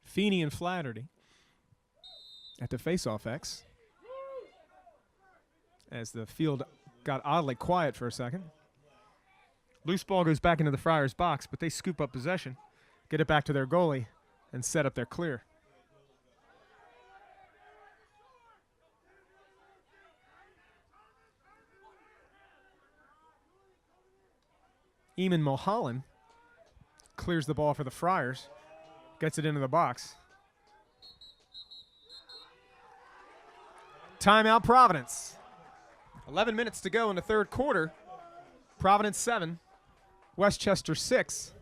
Feeney and Flaherty at the face-off X. As the field got oddly quiet for a second. Loose ball goes back into the Friars box, but they scoop up possession, get it back to their goalie, and set up their clear. Eamon Mulholland clears the ball for the Friars, gets it into the box. Timeout, Providence. 11 minutes to go in the third quarter. Providence 7, Westchester 6.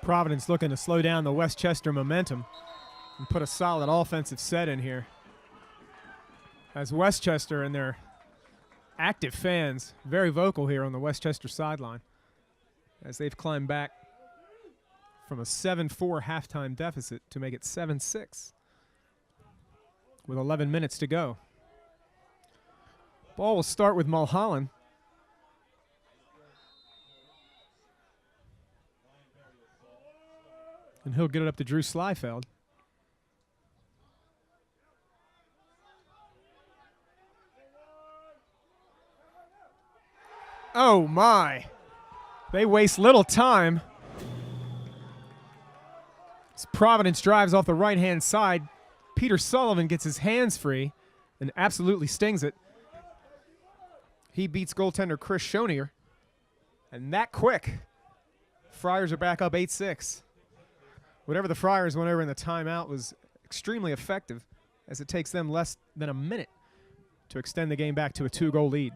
Providence looking to slow down the Westchester momentum and put a solid offensive set in here. As Westchester and their active fans, very vocal here on the Westchester sideline, as they've climbed back from a 7-4 halftime deficit to make it 7-6 with 11 minutes to go. Ball will start with Mulholland. And he'll get it up to Drew Slyfeld. Oh my. They waste little time. As Providence drives off the right-hand side, Peter Sullivan gets his hands free and absolutely stings it. He beats goaltender Chris Schonier. And that quick, Friars are back up 8-6. Whatever the Friars went over in the timeout was extremely effective, as it takes them less than a minute to extend the game back to a 2-goal lead.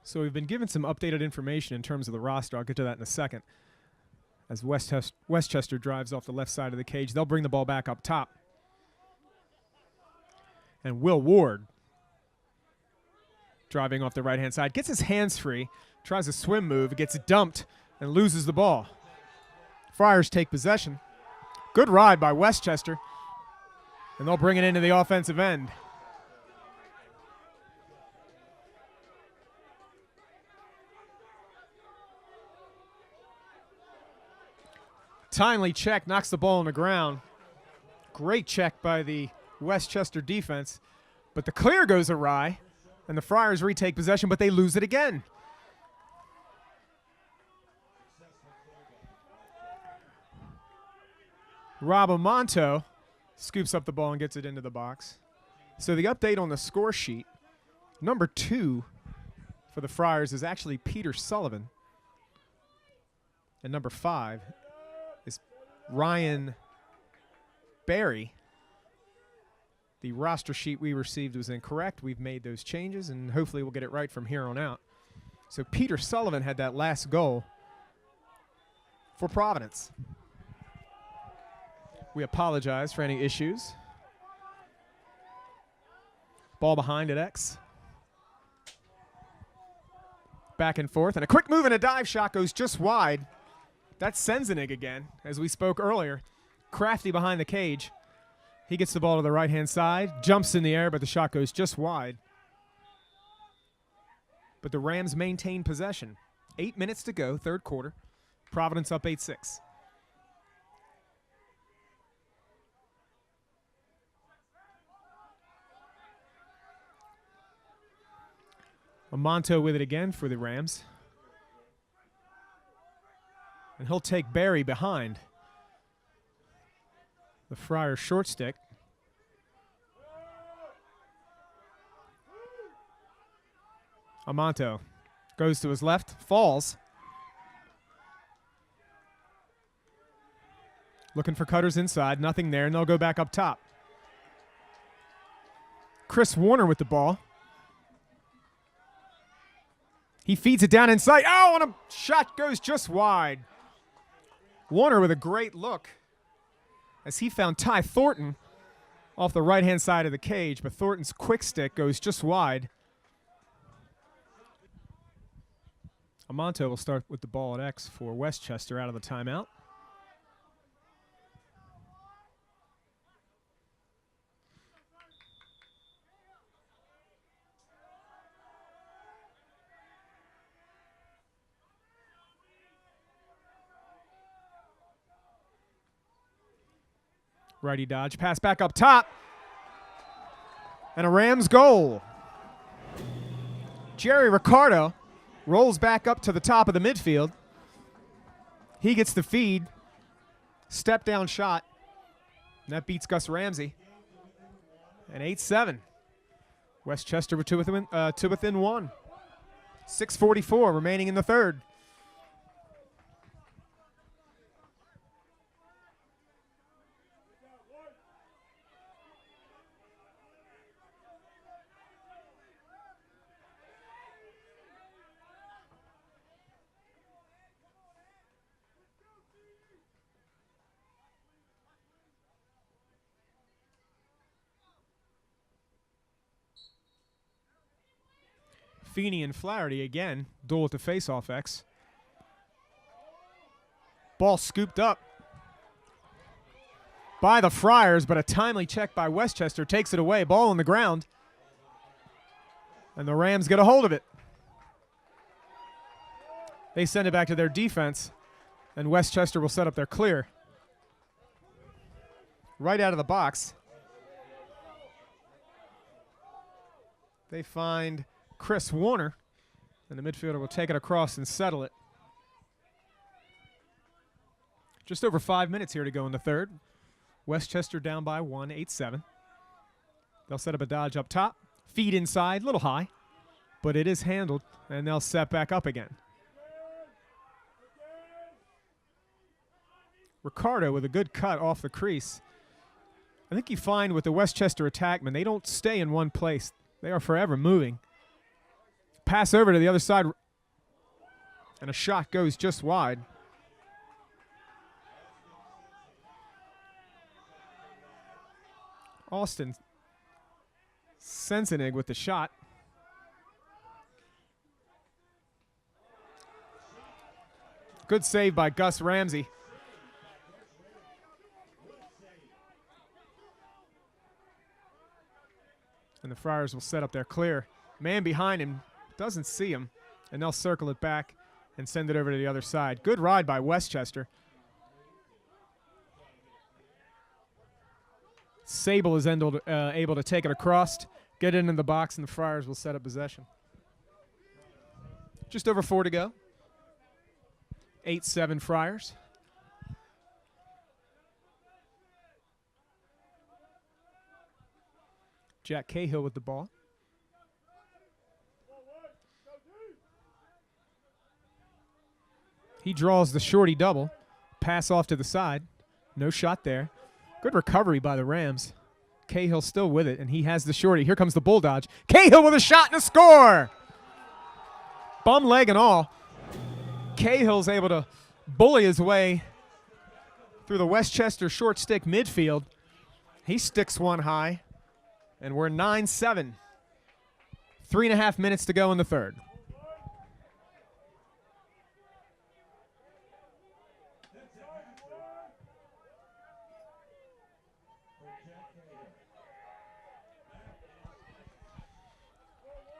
So we've been given some updated information in terms of the roster. I'll get to that in a second. As Westchester drives off the left side of the cage, they'll bring the ball back up top. And Will Ward, driving off the right-hand side, gets his hands free, tries a swim move, gets dumped, and loses the ball. Friars take possession. Good ride by Westchester, and they'll bring it into the offensive end. Timely check, knocks the ball on the ground. Great check by the Westchester defense. But the clear goes awry, and the Friars retake possession, but they lose it again. Rob Amonto scoops up the ball and gets it into the box. So the update on the score sheet, number 2 for the Friars is actually Peter Sullivan. And number 5 is Ryan Barry. The roster sheet we received was incorrect. We've made those changes, and hopefully we'll get it right from here on out. So Peter Sullivan had that last goal for Providence. We apologize for any issues. Ball behind at X. Back and forth, and a quick move and a dive shot goes just wide. That's Senzenig again, as we spoke earlier. Crafty behind the cage. He gets the ball to the right-hand side, jumps in the air, but the shot goes just wide. But the Rams maintain possession. 8 minutes to go, third quarter. Providence up 8-6. Amonto with it again for the Rams. And he'll take Barry behind. The Friars short stick. Amonto goes to his left, falls. Looking for cutters inside, nothing there, and they'll go back up top. Chris Warner with the ball. He feeds it down inside. Oh, and a shot goes just wide. Warner with a great look as he found Ty Thornton off the right-hand side of the cage, but Thornton's quick stick goes just wide. Amonto will start with the ball at X for Westchester out of the timeout. Righty dodge, pass back up top. And a Rams goal. Jerry Ricardo rolls back up to the top of the midfield. He gets the feed. Step down shot. And that beats Gus Ramsey. And 8-7. Westchester to within one. 6:44 remaining in the third. Feeney and Flaherty again, duel at the face-off X. Ball scooped up by the Friars, but a timely check by Westchester takes it away. Ball on the ground. And the Rams get a hold of it. They send it back to their defense, and Westchester will set up their clear. Right out of the box. They find Chris Warner, and the midfielder will take it across and settle it. Just over 5 minutes here to go in the third. Westchester down by 1, 8-7. They'll set up a dodge up top. Feed inside, a little high, but it is handled, and they'll set back up again. Ricardo with a good cut off the crease. I think you find with the Westchester attackmen, they don't stay in one place. They are forever moving. Pass over to the other side, and a shot goes just wide. Austin Senzenig with the shot. Good save by Gus Ramsey. And the Friars will set up their clear. Man behind him. Doesn't see him, and they'll circle it back and send it over to the other side. Good ride by Westchester. Sable is able to take it across, get it into the box, and the Friars will set up possession. Just over 4 to go. 8-7 Friars. Jack Cahill with the ball. He draws the shorty double. Pass off to the side. No shot there. Good recovery by the Rams. Cahill still with it, and he has the shorty. Here comes the bull dodge. Cahill with a shot and a score! bum leg and all. Cahill's able to bully his way through the Westchester short stick midfield. He sticks one high, and we're 9-7. 3.5 minutes to go in the third.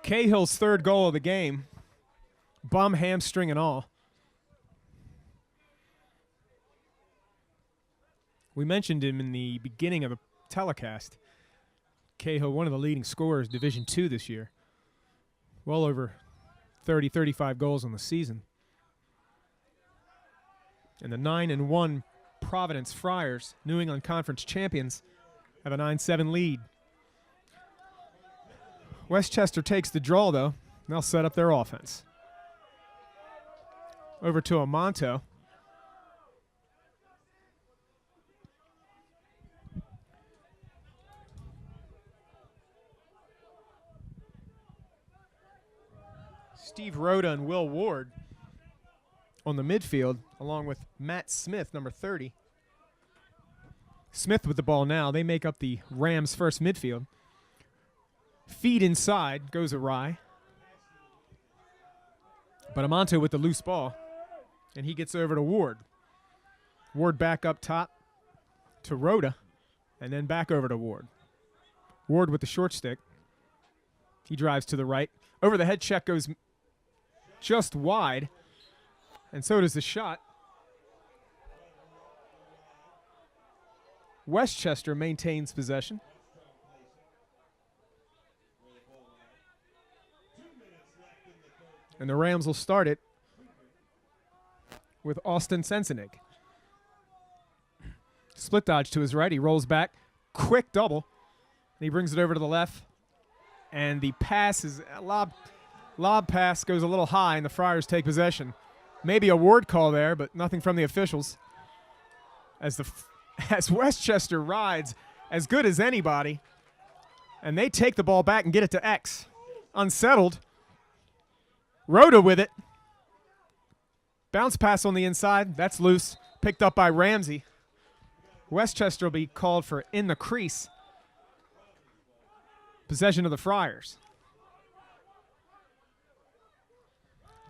Cahill's third goal of the game, bum, hamstring, and all. We mentioned him in the beginning of the telecast. Cahill, one of the leading scorers, Division II this year. Well over 30, 35 goals on the season. And the 9-1 Providence Friars, New England Conference champions, have a 9-7 lead. Westchester takes the draw, though. They'll set up their offense. Over to Amonto. Steve Rhoda and Will Ward on the midfield, along with Matt Smith, number 30. Smith with the ball now. They make up the Rams' first midfield. Feed inside, goes awry. But Amonto with the loose ball, and he gets over to Ward. Ward back up top to Rhoda, and then back over to Ward. Ward with the short stick. He drives to the right. Over the head check goes just wide, and so does the shot. Westchester maintains possession. And the Rams will start it with Austin Sensenig. Split dodge to his right. He rolls back. Quick double. And he brings it over to the left. And the pass is a lob pass goes a little high, and the Friars take possession. Maybe a ward call there, but nothing from the officials. As Westchester rides as good as anybody, and they take the ball back and get it to X. Unsettled. Rhoda with it. Bounce pass on the inside. That's loose. Picked up by Ramsey. Westchester will be called for in the crease. Possession of the Friars.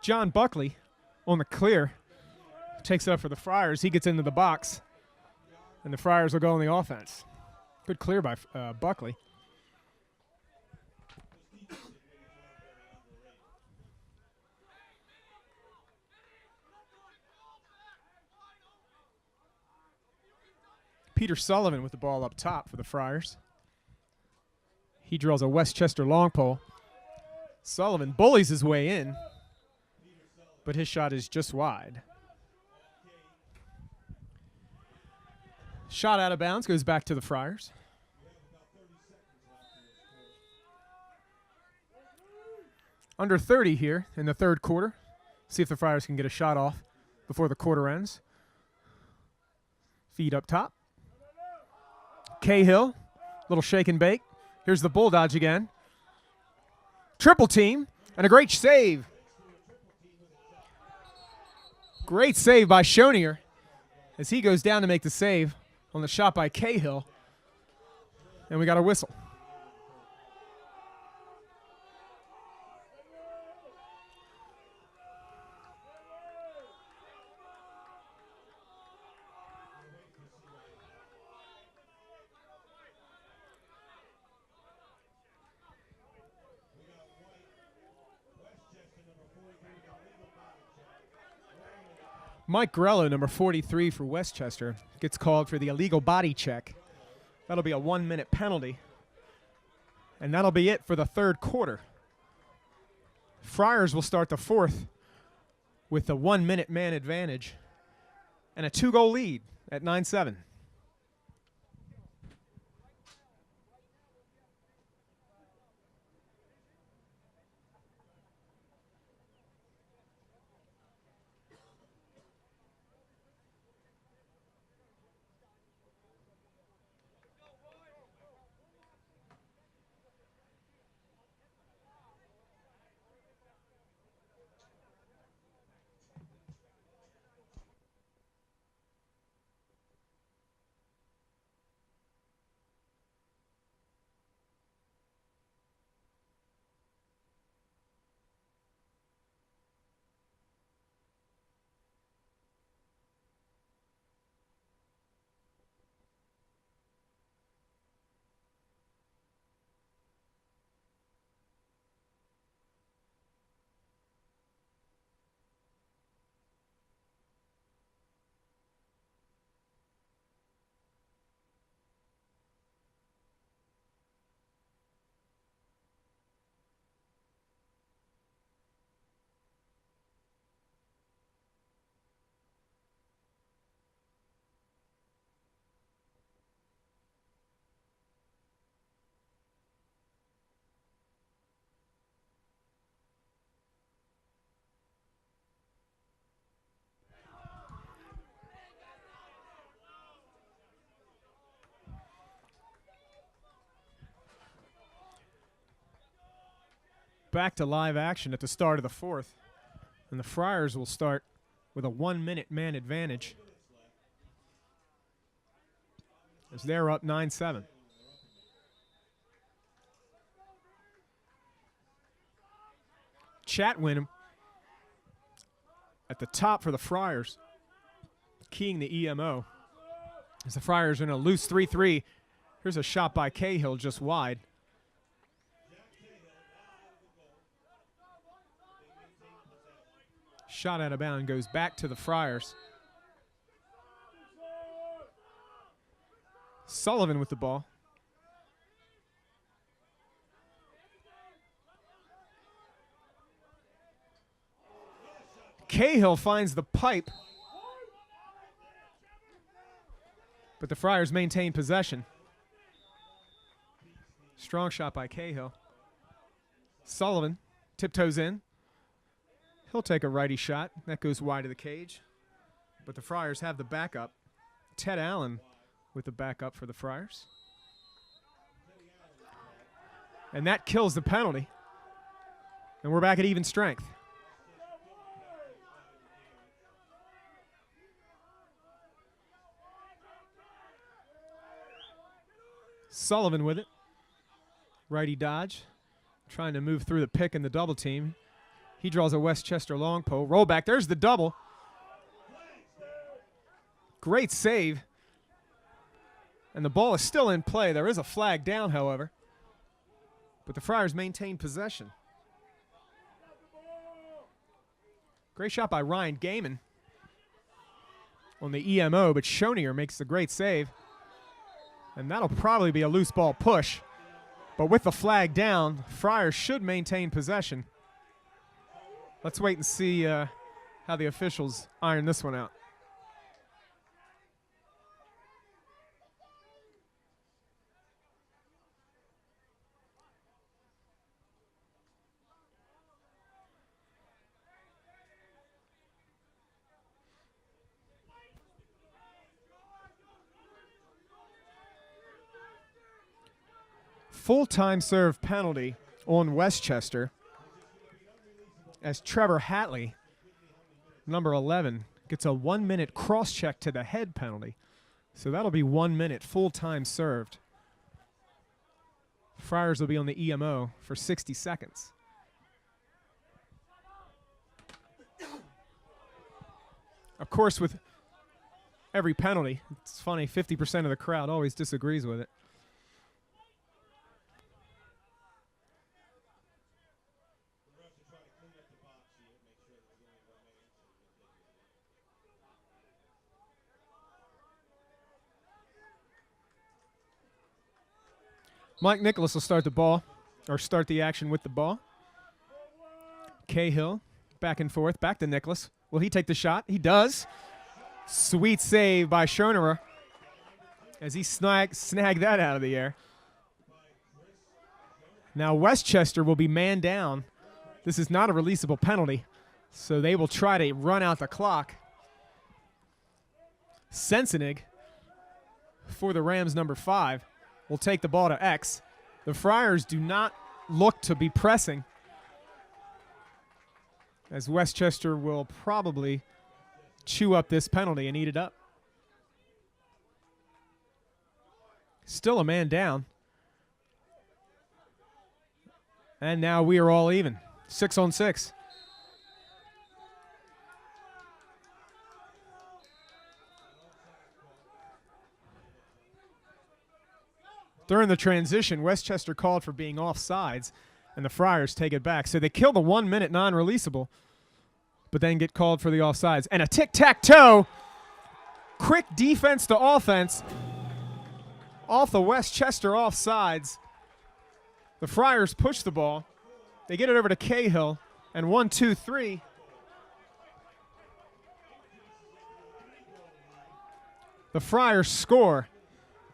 John Buckley on the clear. Takes it up for the Friars. He gets into the box. And the Friars will go on the offense. Good clear by Buckley. Peter Sullivan with the ball up top for the Friars. He draws a Westchester long pole. Sullivan bullies his way in, but his shot is just wide. Shot out of bounds, goes back to the Friars. Under 30 here in the third quarter. See if the Friars can get a shot off before the quarter ends. Feed up top. Cahill, little shake and bake. Here's the bull dodge again. Triple team, and a great save. Great save by Shonier as he goes down to make the save on the shot by Cahill. And we got a whistle. Mike Grello, number 43 for Westchester, gets called for the illegal body check. That'll be a 1-minute penalty. And that'll be it for the third quarter. Friars will start the fourth with a 1-minute man advantage and a 2-goal lead at 9-7. back to live action at the start of the fourth. And the Friars will start with a 1-minute man advantage, as they're up 9-7. Chatwin at the top for the Friars, keying the EMO. As the Friars are in a loose 3-3. Here's a shot by Cahill just wide. Shot out of bounds, goes back to the Friars. Sullivan with the ball. Cahill finds the pipe, but the Friars maintain possession. Strong shot by Cahill. Sullivan tiptoes in. He'll take a righty shot. That goes wide of the cage. But the Friars have the backup. Ted Allen with the backup for the Friars. And that kills the penalty. And we're back at even strength. Sullivan with it. Righty dodge. Trying to move through the pick and the double team. He draws a Westchester long pole. Roll back. There's the double. Great save. And the ball is still in play. There is a flag down, however. But the Friars maintain possession. Great shot by Ryan Gaiman on the EMO, but Schonier makes the great save. And that'll probably be a loose ball push. But with the flag down, Friars should maintain possession. Let's wait and see how the officials iron this one out. Full-time serve penalty on Westchester, as Trevor Hatley, number 11, gets a 1-minute cross-check to the head penalty. So that'll be 1 minute full-time served. Friars will be on the EMO for 60 seconds. Of course, with every penalty, it's funny, 50% of the crowd always disagrees with it. Mike Nicholas will start the ball, or start the action with the ball. Cahill, back and forth, back to Nicholas. Will he take the shot? He does. Sweet save by Schonerer as he snagged that out of the air. Now Westchester will be man down. This is not a releasable penalty, so they will try to run out the clock. Sensenig, for the Rams, number 5, will take the ball to X. The Friars do not look to be pressing, as Westchester will probably chew up this penalty and eat it up. Still a man down. And now we are all even. 6-on-6. During the transition, Westchester called for being offsides, and the Friars take it back. So they kill the 1 minute non-releasable, but then get called for the offsides. And a tic-tac-toe. Quick defense to offense off the Westchester offsides. The Friars push the ball. They get it over to Cahill, and 1, 2, 3. The Friars score.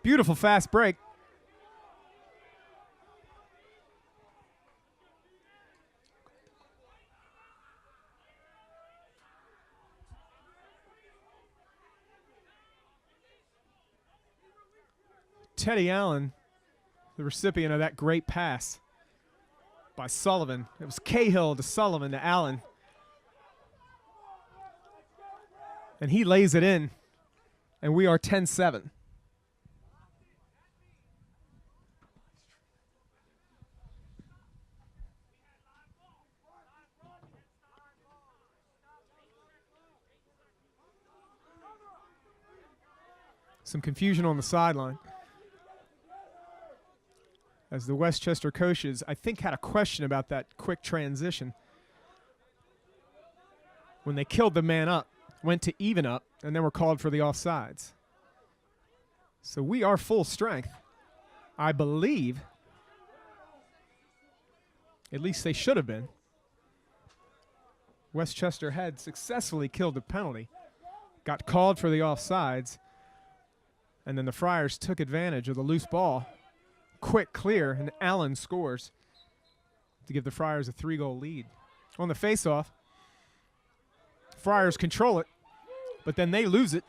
Beautiful fast break. Teddy Allen, the recipient of that great pass. by Sullivan. It was Cahill to Sullivan to Allen. And he lays it in, and we are 10-7. Some confusion on the sideline as the Westchester coaches, I think, had a question about that quick transition. When they killed the man up, went to even up, and then were called for the offsides. So we are full strength, I believe. At least they should have been. Westchester had successfully killed the penalty, got called for the offsides, and then the Friars took advantage of the loose ball. Quick clear, and Allen scores to give the Friars a 3-goal lead. On the faceoff, Friars control it, but then they lose it.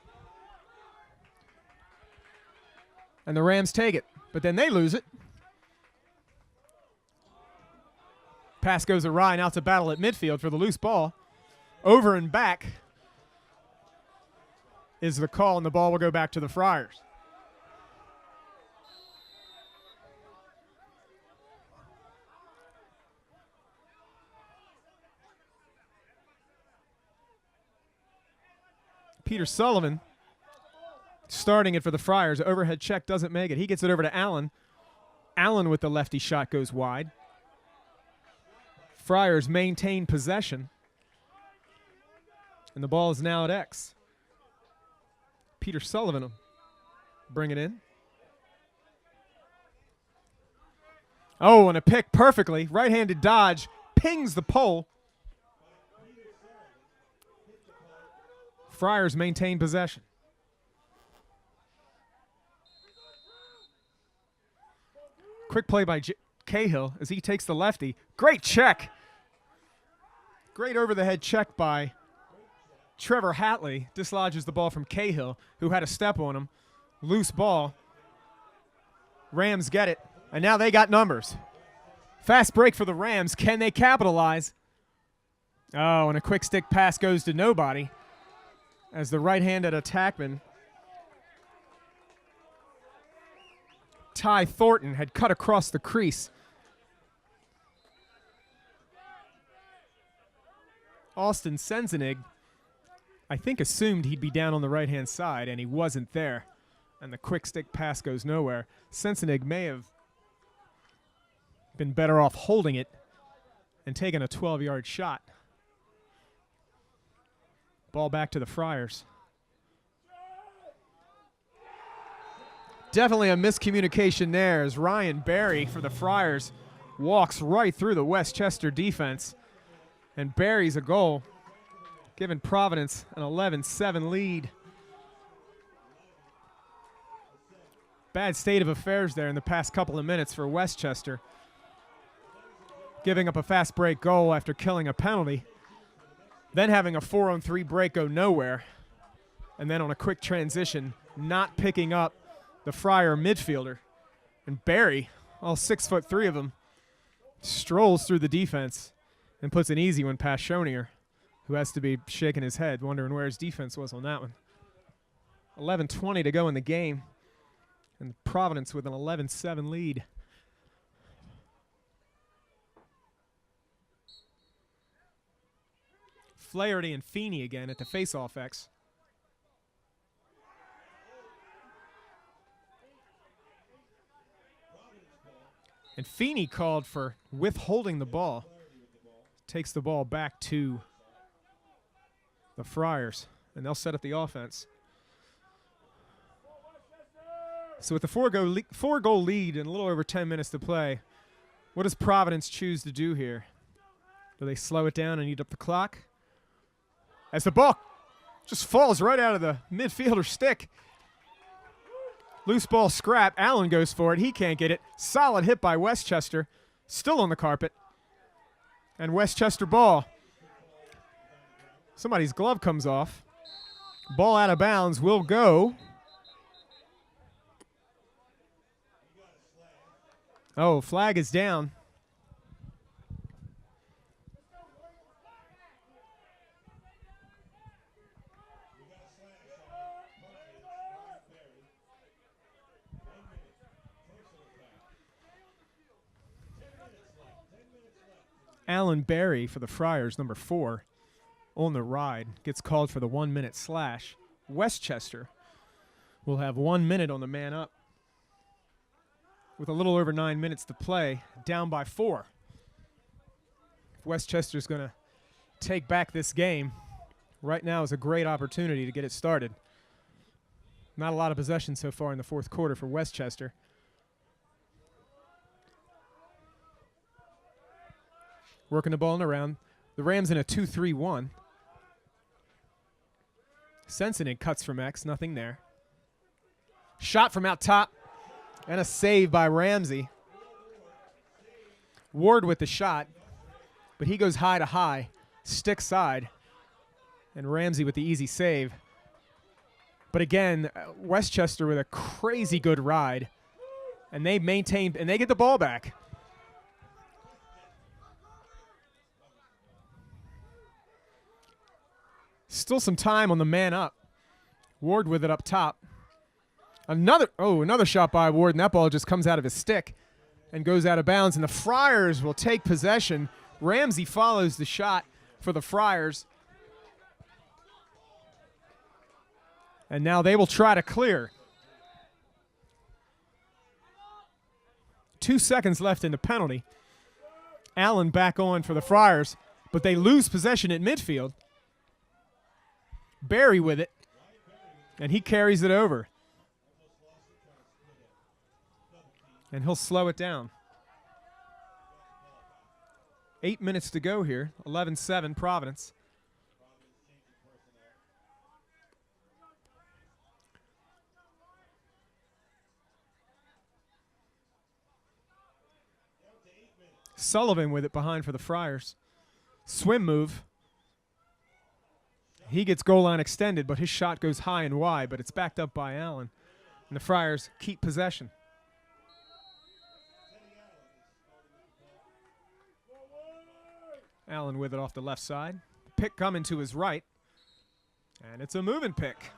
And the Rams take it, but then they lose it. Pass goes awry, now it's a battle at midfield for the loose ball. Over and back is the call, and the ball will go back to the Friars. Peter Sullivan starting it for the Friars. Overhead check doesn't make it. He gets it over to Allen. Allen with the lefty shot goes wide. Friars maintain possession. And the ball is now at X. Peter Sullivan will bring it in. Oh, and a pick perfectly. Right-handed dodge. Pings the pole. Friars maintain possession. Quick play by Cahill as he takes the lefty. Great check. Great over-the-head check by Trevor Hatley. Dislodges the ball from Cahill, who had a step on him. Loose ball. Rams get it, and now they got numbers. Fast break for the Rams. Can they capitalize? Oh, and a quick stick pass goes to nobody as the right-handed attackman, Ty Thornton, had cut across the crease. Austin Senzenig, I think, assumed he'd be down on the right-hand side, and he wasn't there. And the quick stick pass goes nowhere. Senzenig may have been better off holding it and taking a 12-yard shot. Ball back to the Friars. Definitely a miscommunication there as Ryan Barry for the Friars walks right through the Westchester defense and buries a goal, giving Providence an 11-7 lead. Bad state of affairs there in the past couple of minutes for Westchester, giving up a fast break goal after killing a penalty, then having a 4-on-3 break go nowhere, and then on a quick transition, not picking up the Friar midfielder. And Barry, all 6'3" of him, strolls through the defense and puts an easy one past Shonier, who has to be shaking his head, wondering where his defense was on that one. 11:20 to go in the game, and Providence with an 11-7 lead. Flaherty and Feeney again at the face-off X. And Feeney called for withholding the ball. Takes the ball back to the Friars, and they'll set up the offense. So with a four-goal lead and a little over 10 minutes to play, what does Providence choose to do here? Do they slow it down and eat up the clock? As the ball just falls right out of the midfielder's stick. Loose ball scrap. Allen goes for it. He can't get it. Solid hit by Westchester. Still on the carpet. And Westchester ball. Somebody's glove comes off. Ball out of bounds will go. Oh, flag is down. Alan Berry for the Friars, number 4, on the ride, gets called for the 1-minute slash. Westchester will have 1 minute on the man up with a little over 9 minutes to play, down by 4. Westchester's going to take back this game. Right now is a great opportunity to get it started. Not a lot of possession so far in the fourth quarter for Westchester. Working the ball in around. The Rams in a 2-3-1. Sensinig cuts from X, nothing there. Shot from out top, and a save by Ramsey. Ward with the shot, but he goes high to high, stick side, and Ramsey with the easy save. But again, Westchester with a crazy good ride, and they maintain, and they get the ball back. Still some time on the man up. Ward with it up top. Another shot by Ward, and that ball just comes out of his stick and goes out of bounds, and the Friars will take possession. Ramsey follows the shot for the Friars. And now they will try to clear. 2 seconds left in the penalty. Allen back on for the Friars, but they lose possession at midfield. Barry with it, and he carries it over. And he'll slow it down. 8 minutes to go here, 11-7 Providence. Sullivan with it behind for the Friars. Swim move. He gets goal line extended, but his shot goes high and wide, but it's backed up by Allen. And the Friars keep possession. Allen with it off the left side. Pick coming to his right. And it's a moving pick.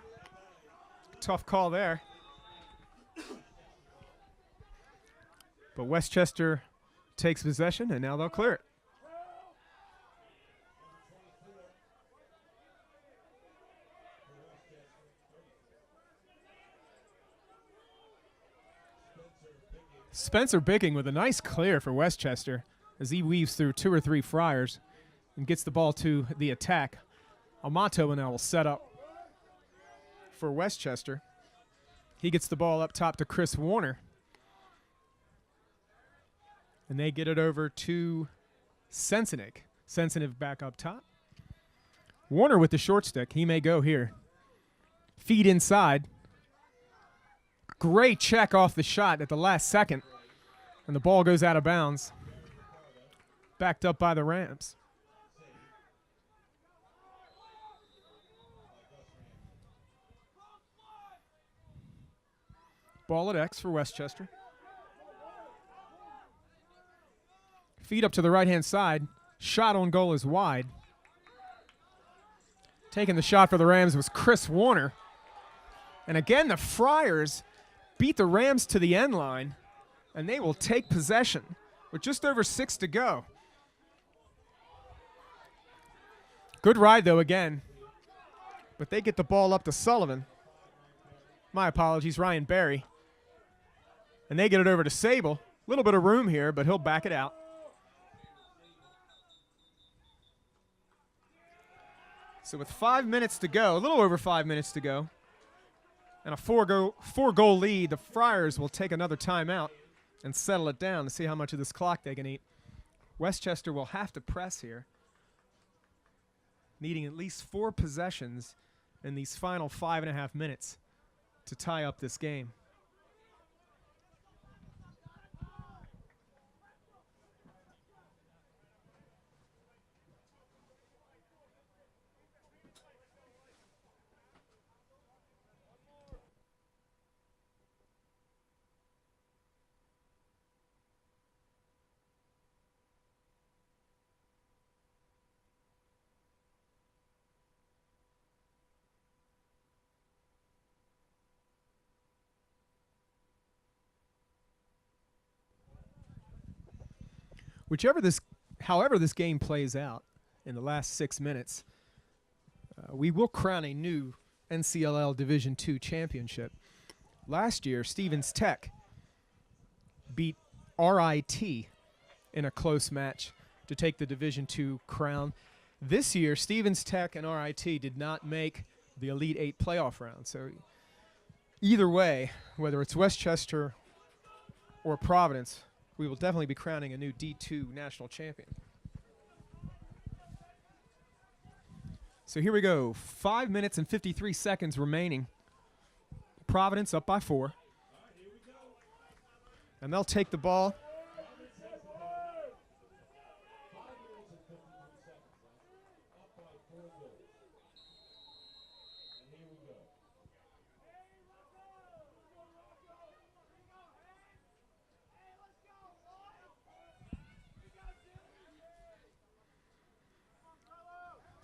Tough call there. But Westchester takes possession, and now they'll clear it. Spencer Bicking with a nice clear for Westchester as he weaves through 2 or 3 Friars and gets the ball to the attack. Amato now will set up for Westchester. He gets the ball up top to Chris Warner. And they get it over to Sensinig. Sensinig back up top. Warner with the short stick. He may go here. Feed inside. Great check off the shot at the last second. And the ball goes out of bounds. Backed up by the Rams. Ball at X for Westchester. Feed up to the right-hand side. Shot on goal is wide. Taking the shot for the Rams was Chris Warner. And again, the Friars beat the Rams to the end line, and they will take possession with just over 6 to go. Good ride, though, again. But they get the ball up to Sullivan. My apologies, Ryan Berry. And they get it over to Sable. A little bit of room here, but he'll back it out. So with 5 minutes to go, a little over 5 minutes to go, and a four-goal lead, the Friars will take another timeout and settle it down to see how much of this clock they can eat. Westchester will have to press here, needing at least 4 possessions in these final 5.5 minutes to tie up this game. Whichever this however this game plays out in the last 6 minutes, we will crown a new NCLL Division II championship. Last year, Stevens Tech beat RIT in a close match to take the Division II crown. This year, Stevens Tech and RIT did not make the Elite Eight playoff round. So either way, whether it's Westchester or Providence, we will definitely be crowning a new D2 national champion. So here we go. 5 minutes and 53 seconds remaining. Providence up by 4. And they'll take the ball.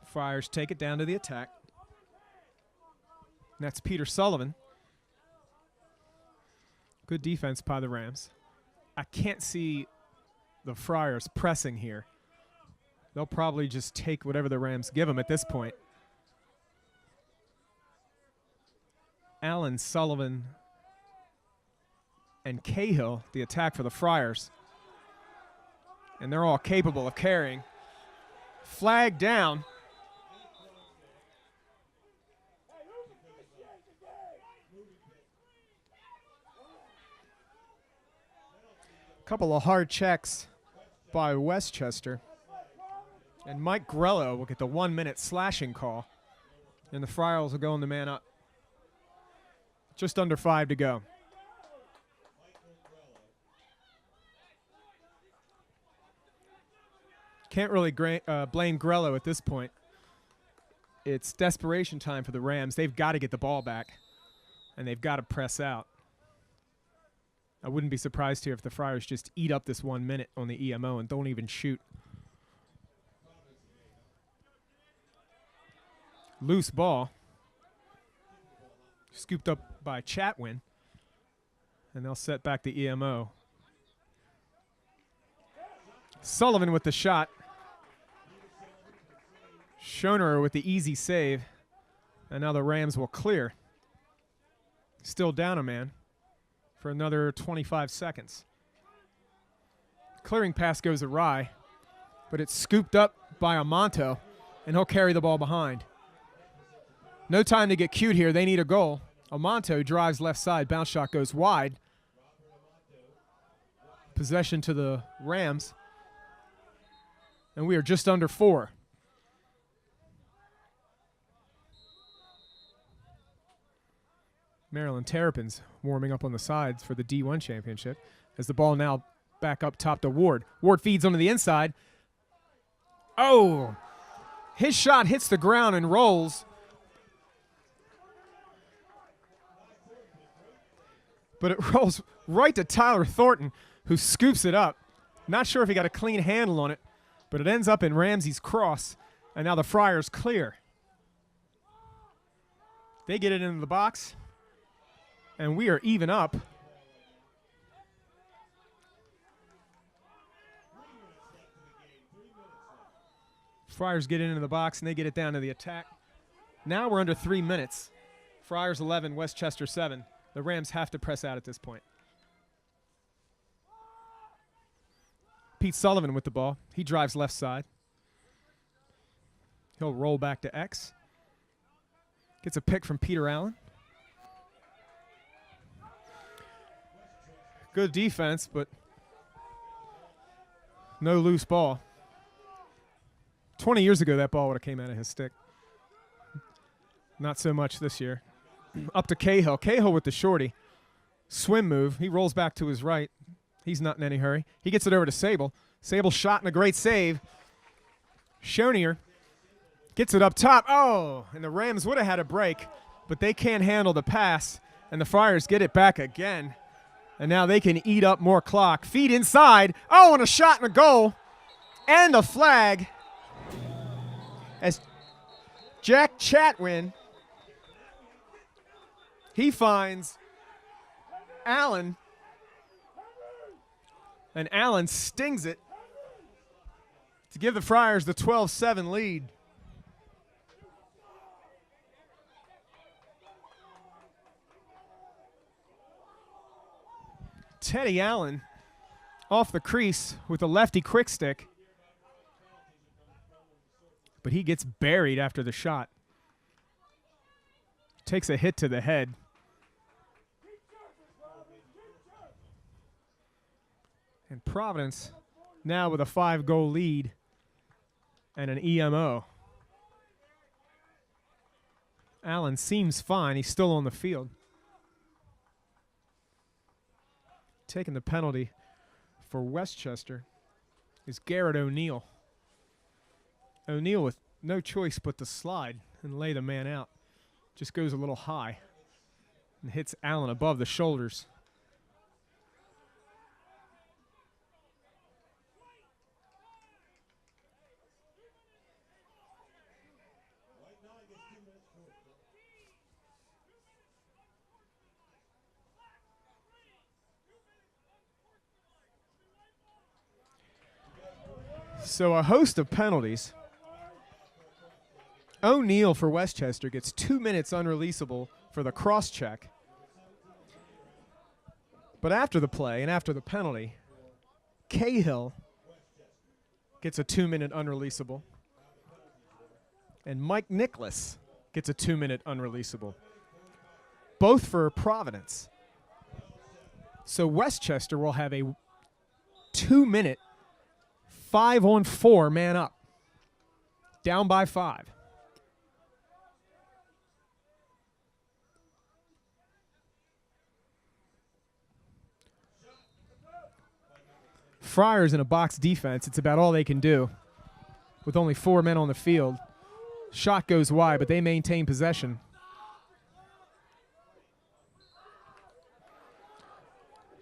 Friars take it down to the attack. And that's Peter Sullivan. Good defense by the Rams. I can't see the Friars pressing here. They'll probably just take whatever the Rams give them at this point. Allen, Sullivan, and Cahill, the attack for the Friars. And they're all capable of carrying. Flag down. Couple of hard checks by Westchester. And Mike Grello will get the 1-minute slashing call. And the Friars will go in the man up. Just under 5 to go. Can't really blame Grello at this point. It's desperation time for the Rams. They've got to get the ball back. And they've got to press out. I wouldn't be surprised here if the Friars just eat up this 1 minute on the EMO and don't even shoot. Loose ball. Scooped up by Chatwin. And they'll set back the EMO. Sullivan with the shot. Schoner with the easy save. And now the Rams will clear. Still down a man for another 25 seconds. Clearing pass goes awry, but it's scooped up by Amonto, and he'll carry the ball behind. No time to get cute here. They need a goal. Amonto drives left side. Bounce shot goes wide. Possession to the Rams. And we are just under 4. Maryland Terrapins warming up on the sides for the D1 championship as the ball now back up top to Ward. Ward feeds onto the inside. Oh! His shot hits the ground and rolls. But it rolls right to Tyler Thornton, who scoops it up. Not sure if he got a clean handle on it, but it ends up in Ramsey's cross, and now the Friars clear. They get it into the box. And we are even up. Friars get into the box, and they get it down to the attack. Now we're under 3 minutes. Friars 11, Westchester 7. The Rams have to press out at this point. Pete Sullivan with the ball. He drives left side. He'll roll back to X. Gets a pick from Peter Allen. Good defense, but no loose ball. 20 years ago, that ball would have came out of his stick. Not so much this year. Up to Cahill. Cahill with the shorty. Swim move. He rolls back to his right. He's not in any hurry. He gets it over to Sable. Sable shot and a great save. Schoner gets it up top. Oh, and the Rams would have had a break, but they can't handle the pass, and the Friars get it back again. And now they can eat up more clock. Feed inside. Oh, and a shot and a goal. And a flag. As Jack Chatwin, he finds Allen. And Allen stings it. to give the Friars the 12-7 lead. Teddy Allen off the crease with a lefty quick stick, but he gets buried after the shot. Takes a hit to the head. And Providence now with a 5-goal lead and an EMO. Allen seems fine. He's still on the field. Taking the penalty for Westchester is Garrett O'Neill. O'Neill with no choice but to slide and lay the man out. Just goes a little high and hits Allen above the shoulders. So a host of penalties. O'Neill for Westchester gets 2 minutes unreleasable for the cross check. But after the play and after the penalty, Cahill gets a 2-minute unreleasable. And Mike Nicholas gets a 2-minute unreleasable. Both for Providence. So Westchester will have a 2-minute 5-on-4 man up. Down by 5. Friars in a box defense, it's about all they can do. With only 4 men on the field. Shot goes wide, but they maintain possession.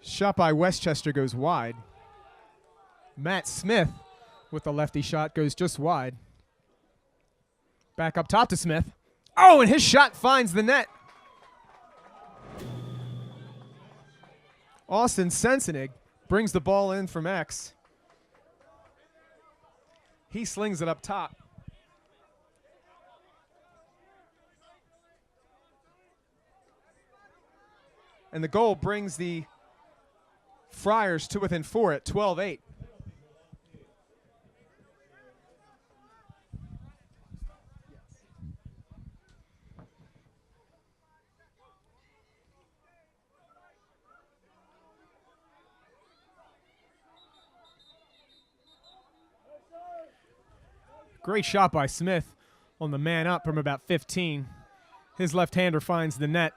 Shot by Westchester goes wide. Matt Smith with the lefty shot goes just wide. Back up top to Smith. Oh, and his shot finds the net. Austin Sensenig brings the ball in from X. He slings it up top. And the goal brings the Friars to within 4 at 12-8. Great shot by Smith on the man up from about 15. His left-hander finds the net.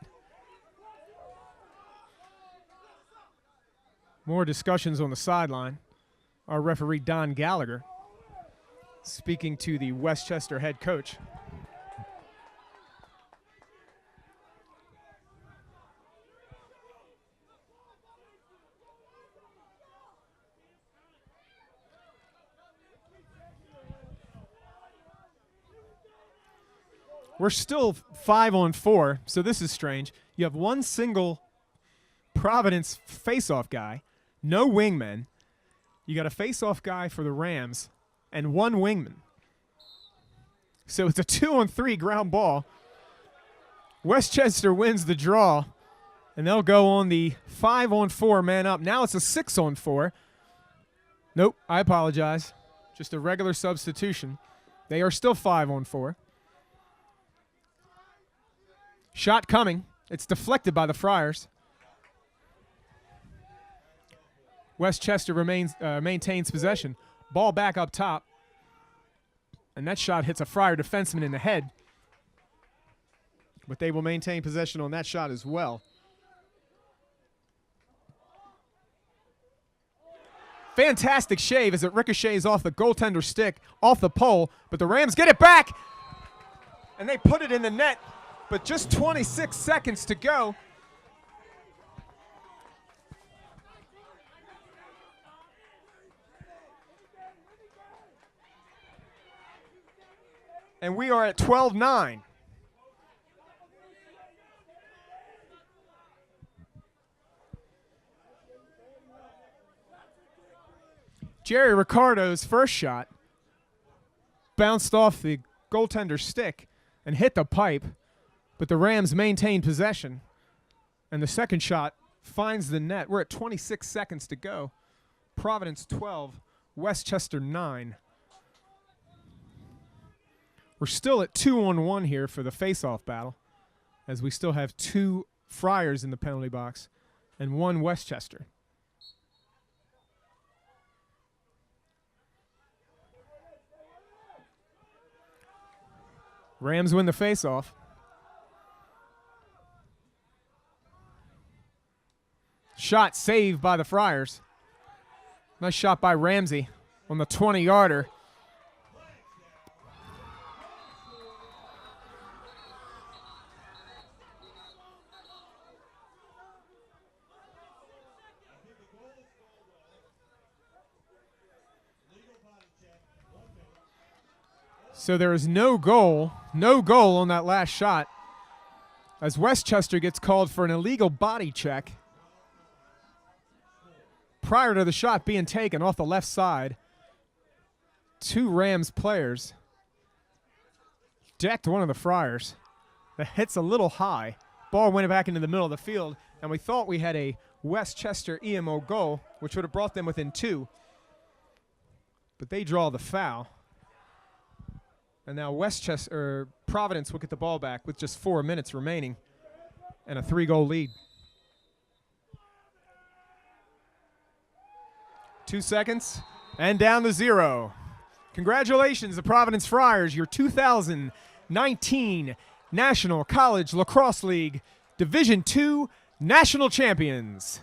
More discussions on the sideline. Our referee, Don Gallagher, speaking to the Westchester head coach. We're still 5-on-4, so this is strange. You have one single Providence face-off guy, no wingmen. You got a face-off guy for the Rams and one wingman. So it's a 2-on-3 ground ball. Westchester wins the draw, and they'll go on the 5-on-4 man up. Now it's a 6-on-4. Nope, I apologize. Just a regular substitution. They are still 5-on-4. Shot coming. It's deflected by the Friars. Westchester maintains possession. Ball back up top. And that shot hits a Friar defenseman in the head. But they will maintain possession on that shot as well. Fantastic shave as it ricochets off the goaltender's stick, off the pole. But the Rams get it back. And they put it in the net. But just 26 seconds to go. And we are at 12-9. Jerry Ricardo's first shot bounced off the goaltender's stick and hit the pipe, but the Rams maintained possession. And the second shot finds the net. We're at 26 seconds to go. Providence 12, Westchester 9. We're still at 2-on-1 here for the face-off battle, as we still have 2 Friars in the penalty box and 1 Westchester. Rams win the face-off. Shot saved by the Friars. Nice shot by Ramsey on the 20-yarder. So there is no goal on that last shot, as Westchester gets called for an illegal body check prior to the shot being taken off the left side. 2 Rams players decked one of the Friars. The hit's a little high. Ball went back into the middle of the field, and we thought we had a Westchester EMO goal, which would have brought them within 2. But they draw the foul. And now Providence will get the ball back with just 4 minutes remaining and a 3-goal lead. 2 seconds and down to 0. Congratulations, the Providence Friars, your 2019 National College Lacrosse League Division II National Champions.